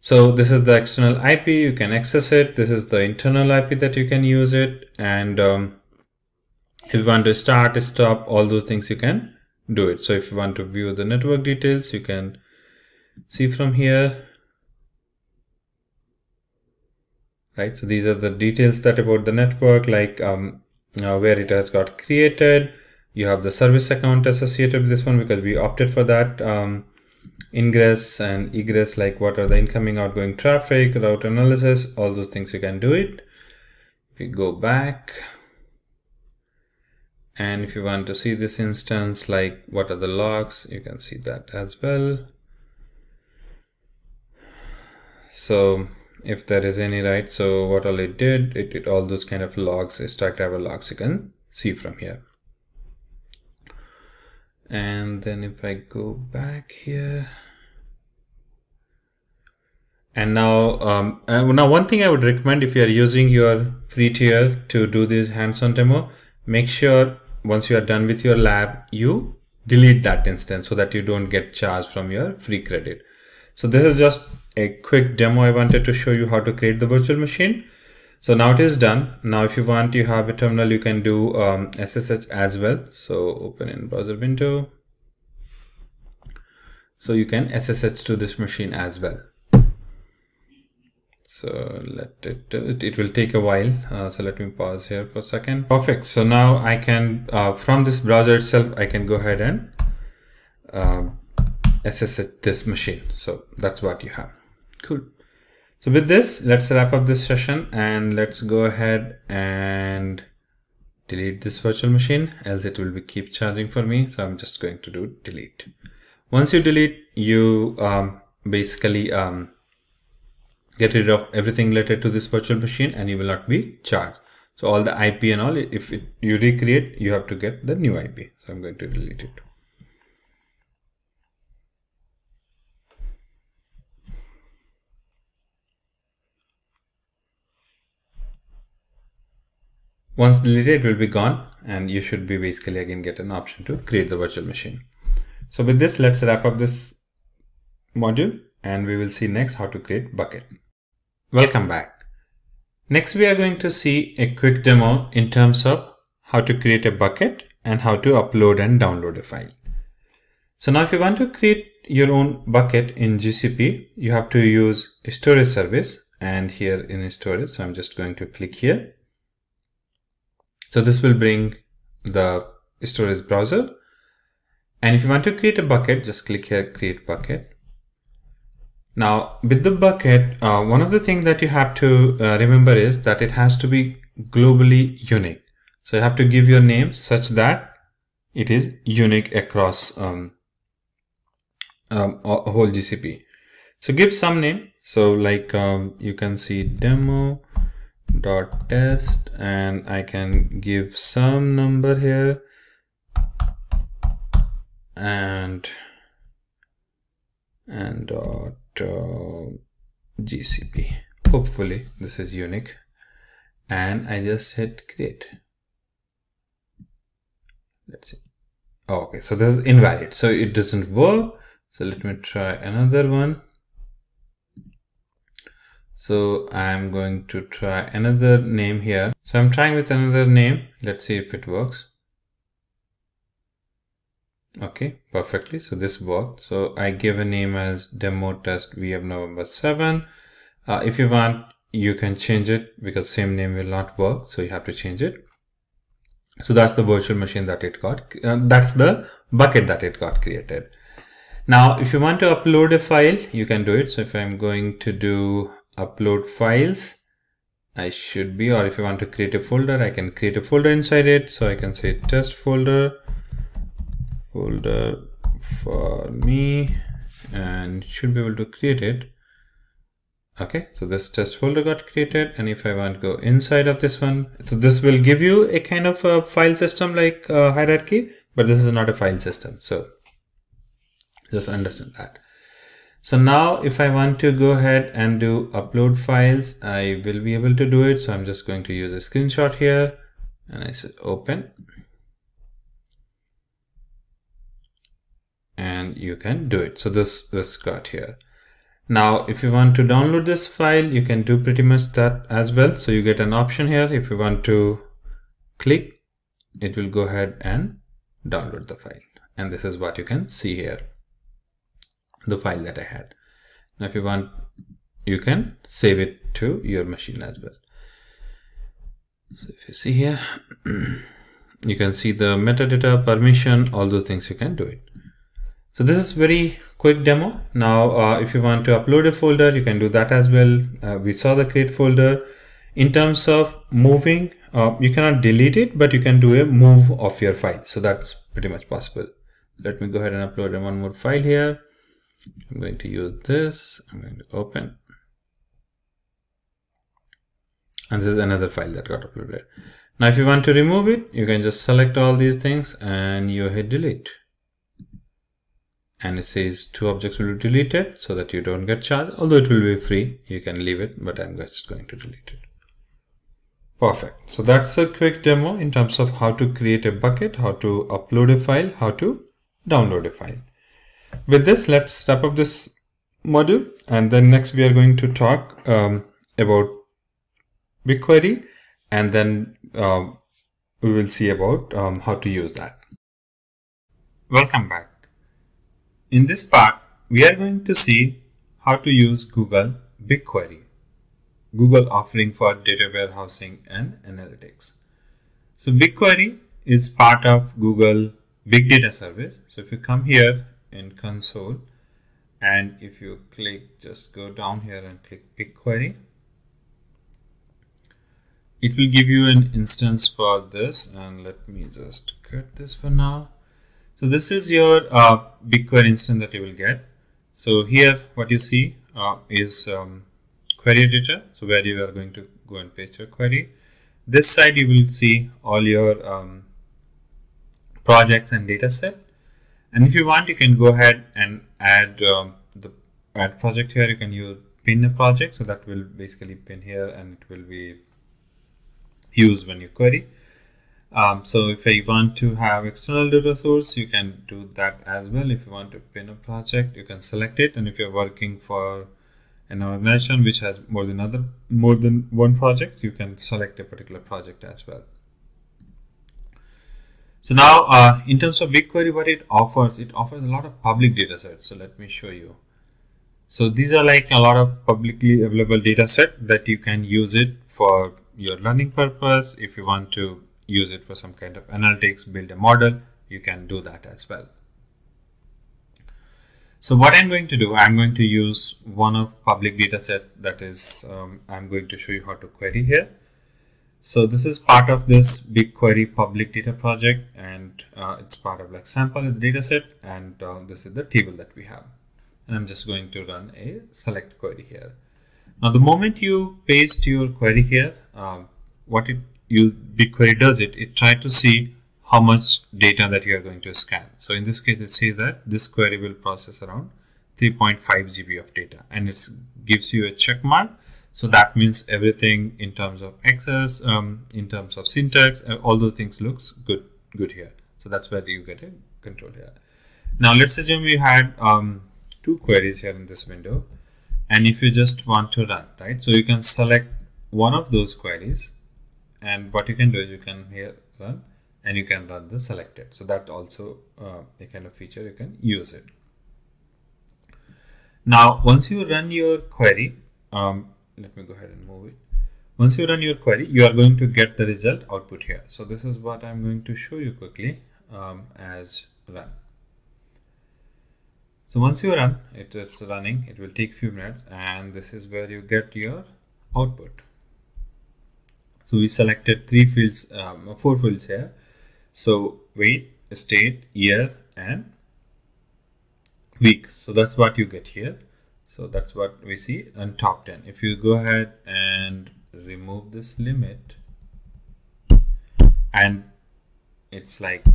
So this is the external IP. You can access it. This is the internal IP that you can use it. And if you want to start, stop, all those things you can do it. So if you want to view the network details, you can see from here, right? So these are the details that about the network, like where it has got created. You have the service account associated with this one because we opted for that. Ingress and egress, like what are the incoming, outgoing traffic, route analysis, all those things you can do it. If we go back, and if you want to see this instance, like what are the logs, you can see that as well. So if there is any, right, so what all it did all those kind of logs, stack driver logs, you can see from here. And then if I go back here, and now one thing I would recommend, if you are using your free tier to do this hands-on demo, make sure once you are done with your lab, you delete that instance so that you don't get charged from your free credit. So this is just a quick demo. I wanted to show you how to create the virtual machine. So now it is done. Now if you want, you have a terminal, you can do SSH as well. So open in browser window. So you can SSH to this machine as well. So it will take a while. So let me pause here for a second. Perfect. So now I can, from this browser itself, I can go ahead and SSH this machine. So that's what you have. Cool. So with this, let's wrap up this session and let's go ahead and delete this virtual machine, else it will keep charging for me. So I'm just going to do delete. Once you delete, you basically get rid of everything related to this virtual machine and you will not be charged. So all the IP and all, you recreate, you have to get the new IP. So I'm going to delete it. Once deleted, it will be gone and you should be basically again get an option to create the virtual machine. So with this, let's wrap up this module and we will see next how to create bucket. Welcome back. Next, we are going to see a quick demo in terms of how to create a bucket and how to upload and download a file. So now if you want to create your own bucket in GCP, you have to use a storage service, and here in storage, so I'm just going to click here. So this will bring the storage browser. And if you want to create a bucket, just click here, create bucket. Now with the bucket, one of the things that you have to remember is that it has to be globally unique. So you have to give your name such that it is unique across a whole GCP. So give some name. So like you can see demo.test, and I can give some number here and dot GCP. Hopefully this is unique, and I just hit create. Let's see. Oh, okay, so this is invalid, so it doesn't work. So let me try another one. So I'm going to try another name here. So I'm trying with another name. Let's see if it works. Okay, perfectly. So this worked. So I give a name as demo test VM November 7. If you want, you can change it because same name will not work. So you have to change it. So that's the virtual machine that it got. That's the bucket that it got created. Now, if you want to upload a file, you can do it. So if I'm going to do upload files, I should be, or if you want to create a folder, I can create a folder inside it. So I can say test folder for me, and should be able to create it. Okay, so this test folder got created, and if I want to go inside of this one, so this will give you a kind of a file system like hierarchy, but this is not a file system. So just understand that. So now if I want to go ahead and do upload files, I will be able to do it. So I'm just going to use a screenshot here, and I say open, and you can do it. So this got here. Now, if you want to download this file, you can do pretty much that as well. So you get an option here. If you want to click, it will go ahead and download the file. And this is what you can see here, the file that I had. Now, if you want, you can save it to your machine as well. So if you see here, you can see the metadata, permission, all those things, you can do it. So this is very quick demo. Now, if you want to upload a folder, you can do that as well. We saw the create folder. In terms of moving, you cannot delete it, but you can do a move of your file. So that's pretty much possible. Let me go ahead and upload one more file here. I'm going to use this. I'm going to open. And this is another file that got uploaded. Now, if you want to remove it, you can just select all these things and you hit delete. And it says 2 objects will be deleted so that you don't get charged. Although it will be free, you can leave it, but I'm just going to delete it. Perfect. So that's a quick demo in terms of how to create a bucket, how to upload a file, how to download a file. With this, let's wrap up this module. And then next we are going to talk about BigQuery, and then we will see about how to use that. Welcome back. In this part, we are going to see how to use Google BigQuery, Google offering for data warehousing and analytics. So BigQuery is part of Google Big Data Service. So if you come here in console, and if you click, just go down here and click BigQuery, it will give you an instance for this. And let me just cut this for now. So this is your BigQuery instance that you will get. So here what you see is query editor, so where you are going to go and paste your query. This side you will see all your projects and data set. And if you want, you can go ahead and add the add project here. You can use pin a project, so that will basically pin here and it will be used when you query. So if you want to have external data source, you can do that as well. If you want to pin a project, you can select it. And if you're working for an organization which has more than one project, you can select a particular project as well. So now in terms of BigQuery, what it offers a lot of public data sets. So let me show you. So these are like a lot of publicly available data set that you can use it for your learning purpose. If you want to use it for some kind of analytics, build a model, you can do that as well. So what I'm going to do, I'm going to use one of public data set that is, I'm going to show you how to query here. So this is part of this BigQuery public data project, and it's part of like sample data set, and this is the table that we have. And I'm just going to run a select query here. Now the moment you paste your query here, BigQuery does it tries to see how much data that you are going to scan. So in this case, it says that this query will process around 3.5 GB of data, and it gives you a check mark. So that means everything in terms of access, in terms of syntax, all those things looks good here. So that's where you get a control here. Now let's assume you had two queries here in this window, and if you just want to run, right? So you can select one of those queries, and what you can do is you can here run, and you can run the selected. So that also a kind of feature, you can use it. Now once you run your query, let me go ahead and move it. Once you run your query, you are going to get the result output here. So this is what I'm going to show you quickly as run. So once you run, it is running, it will take few minutes, and this is where you get your output. So we selected four fields here. So weight, state, year, and week. So that's what you get here. So that's what we see on top 10. If you go ahead and remove this limit, and it's like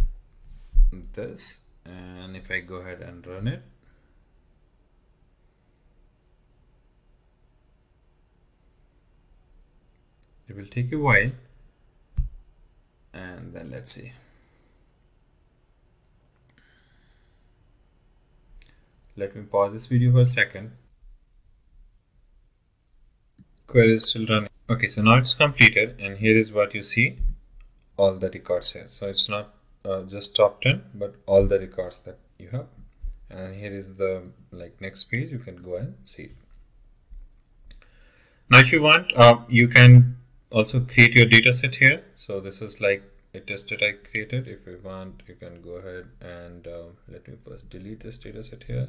this, and if I go ahead and run it, it will take a while, and then let's see. Let me pause this video for a second. Query is still running. Okay, so now it's completed, and here is what you see, all the records here. So it's not just top 10, but all the records that you have. And here is the next page, you can go and see it. Now if you want, you can also create your data set here. So this is like a test that I created. If you want, you can go ahead and let me first delete this data set here,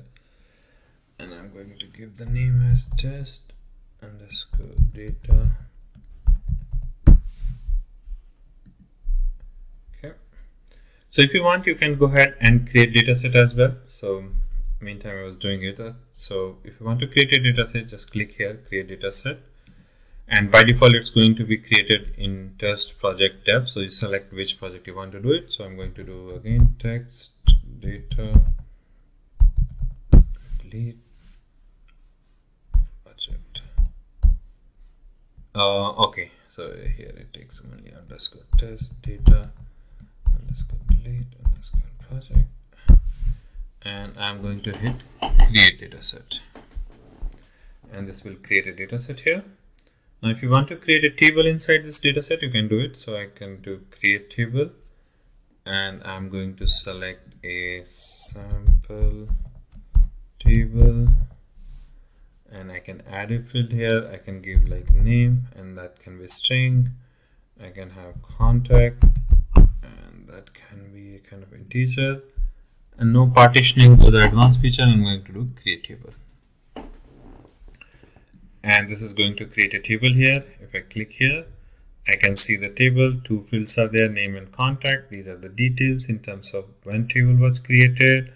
and I'm going to give the name as test underscore data. Okay, so if you want, you can go ahead and create data set as well. So meantime I was doing it. So if you want to create a data set, just click here, create data set. And by default, it's going to be created in test project tab. So you select which project you want to do it. So I'm going to do again text data delete project. Okay, so here it takes only underscore test data underscore delete underscore project, and I'm going to hit create data set, and this will create a data set here. Now if you want to create a table inside this data set, you can do it. So I can do create table, and I'm going to select a sample table, and I can add a field here. I can give like name, and that can be string. I can have contact, and that can be a kind of integer, and no partitioning to the advanced feature. I'm going to do create table. And this is going to create a table here. If I click here, I can see the table. Two fields are there, name and contact. These are the details in terms of when table was created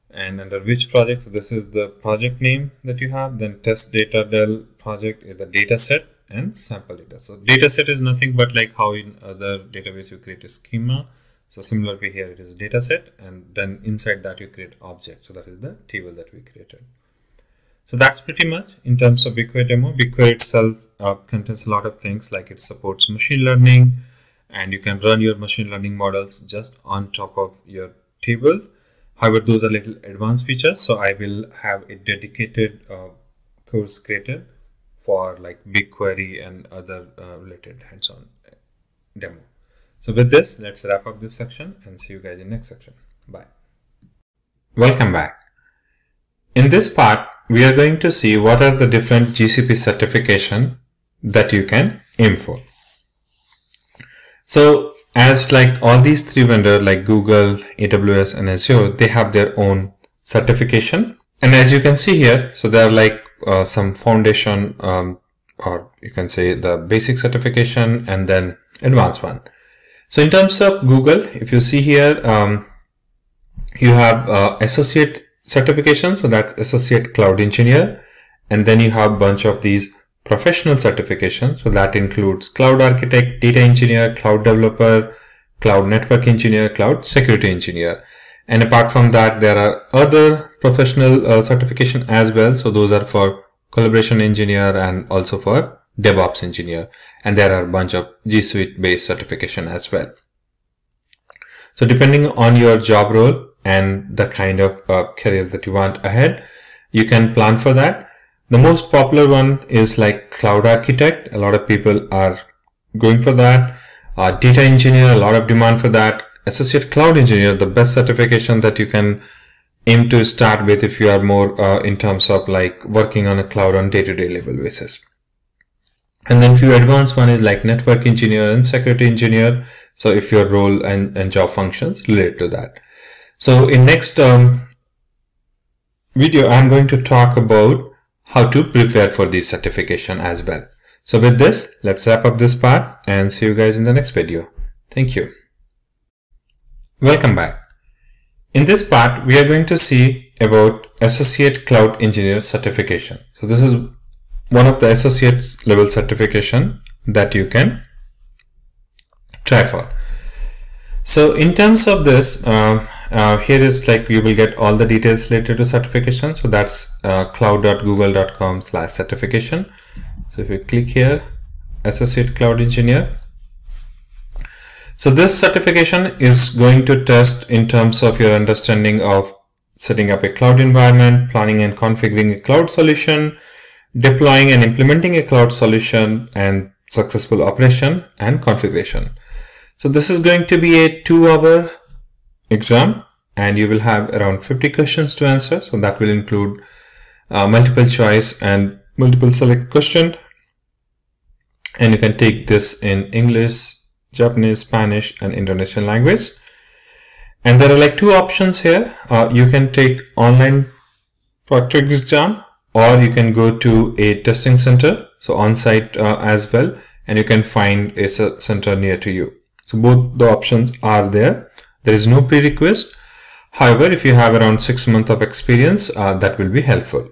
and under which project. So this is the project name that you have. Then test data del project is the data set and sample data. So data set is nothing but like how in other database you create a schema. So similarly here it is data set, and then inside that you create object. So that is the table that we created. So that's pretty much in terms of BigQuery demo. BigQuery itself contains a lot of things, like it supports machine learning, and you can run your machine learning models just on top of your table. However, those are little advanced features. So I will have a dedicated course created for like BigQuery and other related hands-on demo. So with this, let's wrap up this section and see you guys in the next section. Bye. Welcome back. In this part, we are going to see what are the different GCP certification that you can aim for. So as like all these three vendors like Google, AWS and Azure, they have their own certification. And as you can see here, so there are like some foundation, or you can say the basic certification and then advanced one. So in terms of Google, if you see here, you have associate certification. So that's associate cloud engineer. And then you have a bunch of these professional certifications. So that includes cloud architect, data engineer, cloud developer, cloud network engineer, cloud security engineer. And apart from that, there are other professional certification as well. So those are for collaboration engineer and also for DevOps engineer. And there are a bunch of G Suite based certification as well. So depending on your job role and the kind of career that you want ahead, you can plan for that. The most popular one is like cloud architect. A lot of people are going for that. Data engineer, a lot of demand for that. Associate cloud engineer, the best certification that you can aim to start with if you are more in terms of like working on a cloud on day-to-day level basis. And then few advanced one is like network engineer and security engineer. So if your role and job functions relate to that. So in next video, I'm going to talk about how to prepare for this certification as well. So with this, let's wrap up this part and see you guys in the next video. Thank you. Welcome back. In this part, we are going to see about Associate Cloud Engineer certification. So this is one of the associate level certification that you can try for. So in terms of this, here is like you will get all the details related to certification. So that's cloud.google.com/certification. So if you click here, Associate Cloud Engineer. So this certification is going to test in terms of your understanding of setting up a cloud environment, planning and configuring a cloud solution, deploying and implementing a cloud solution, and successful operation and configuration. So this is going to be a 2-hour exam and you will have around 50 questions to answer. So that will include multiple choice and multiple select question. And you can take this in English, Japanese, Spanish, and Indonesian language. And there are like 2 options here. You can take online practice exam or you can go to a testing center, so on-site as well, and you can find a center near to you. So both the options are there. There is no prerequisite. However, if you have around 6 months of experience, that will be helpful.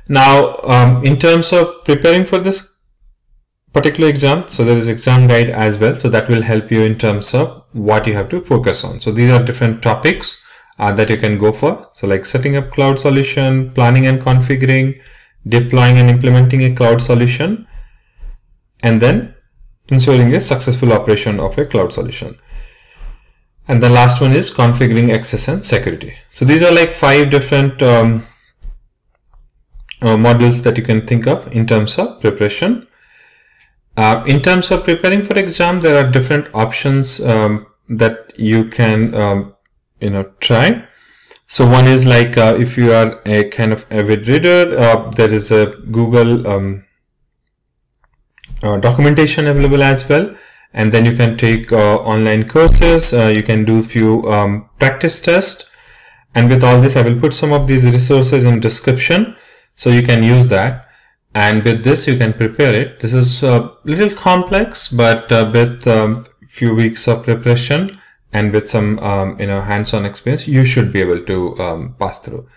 Now, in terms of preparing for this particular exam, so there is exam guide as well. So that will help you in terms of what you have to focus on. So these are different topics that you can go for. So like setting up cloud solution, planning and configuring, deploying and implementing a cloud solution, and then ensuring a successful operation of a cloud solution. And the last one is configuring access and security. So these are like 5 different modules that you can think of in terms of preparation. In terms of preparing for exam, there are different options that you can try. So one is like if you are a kind of avid reader, there is a Google documentation available as well, and then you can take online courses. You can do few practice tests, and with all this I will put some of these resources in description so you can use that. And with this you can prepare it. This is a little complex, but with few weeks of preparation and with some hands-on experience, you should be able to pass through.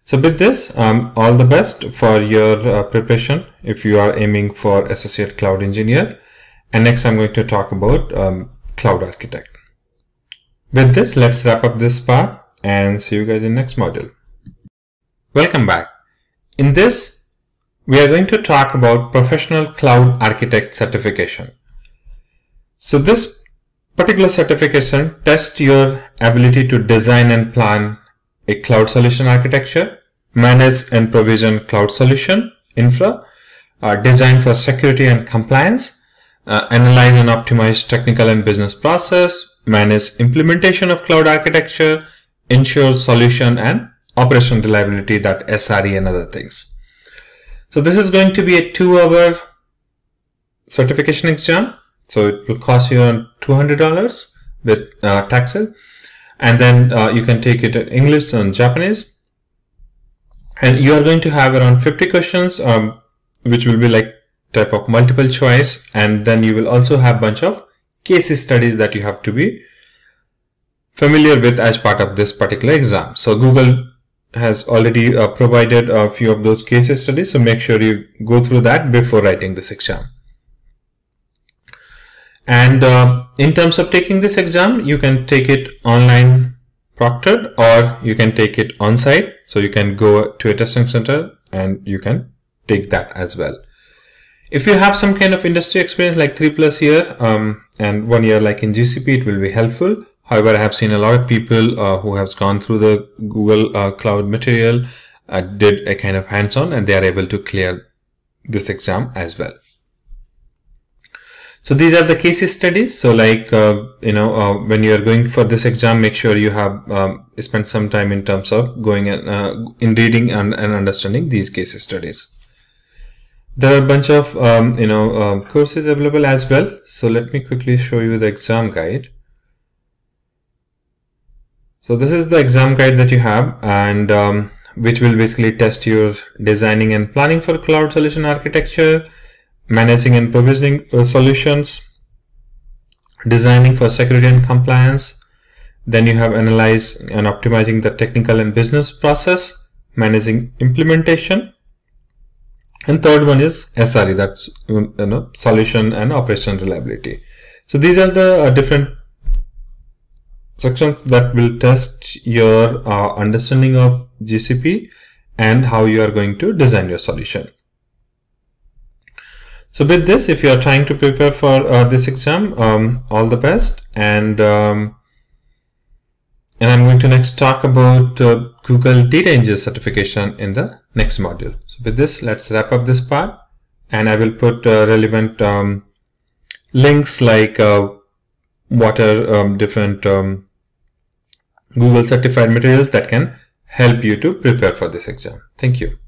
So with this, all the best for your preparation if you are aiming for Associate Cloud Engineer. And next I'm going to talk about Cloud Architect. With this, let's wrap up this part and see you guys in next module. Welcome back. In this, we are going to talk about Professional Cloud Architect certification. So this particular certification tests your ability to design and plan a cloud solution architecture, manage and provision cloud solution infra, design for security and compliance, analyze and optimize technical and business process, manage implementation of cloud architecture, ensure solution and operation reliability, that SRE and other things. So this is going to be a 2-hour certification exam. So it will cost you around $200 with taxes. and then you can take it in English and Japanese. And you are going to have around 50 questions, which will be like type of multiple choice. And then you will also have a bunch of case studies that you have to be familiar with as part of this particular exam. So Google has already provided a few of those case studies. So make sure you go through that before writing this exam. And in terms of taking this exam, you can take it online proctored, or you can take it on site. So you can go to a testing center and you can take that as well. If you have some kind of industry experience like 3+ year and 1 year like in GCP, it will be helpful. However, I have seen a lot of people who have gone through the Google Cloud material, did a kind of hands-on, and they are able to clear this exam as well. So these are the case studies. So like, when you are going for this exam, make sure you have spent some time in terms of going and in reading and understanding these case studies. There are a bunch of, courses available as well. So let me quickly show you the exam guide. So this is the exam guide that you have, and which will basically test your designing and planning for cloud solution architecture, managing and provisioning solutions, designing for security and compliance. Then you have analyze and optimizing the technical and business process, managing implementation. And third one is SRE, that's solution and operation reliability. So these are the different sections that will test your understanding of GCP and how you are going to design your solution. So with this, if you are trying to prepare for this exam, all the best. And I'm going to next talk about Google Data Engineer certification in the next module. So with this, let's wrap up this part, and I will put relevant links like what are different Google certified materials that can help you to prepare for this exam. Thank you.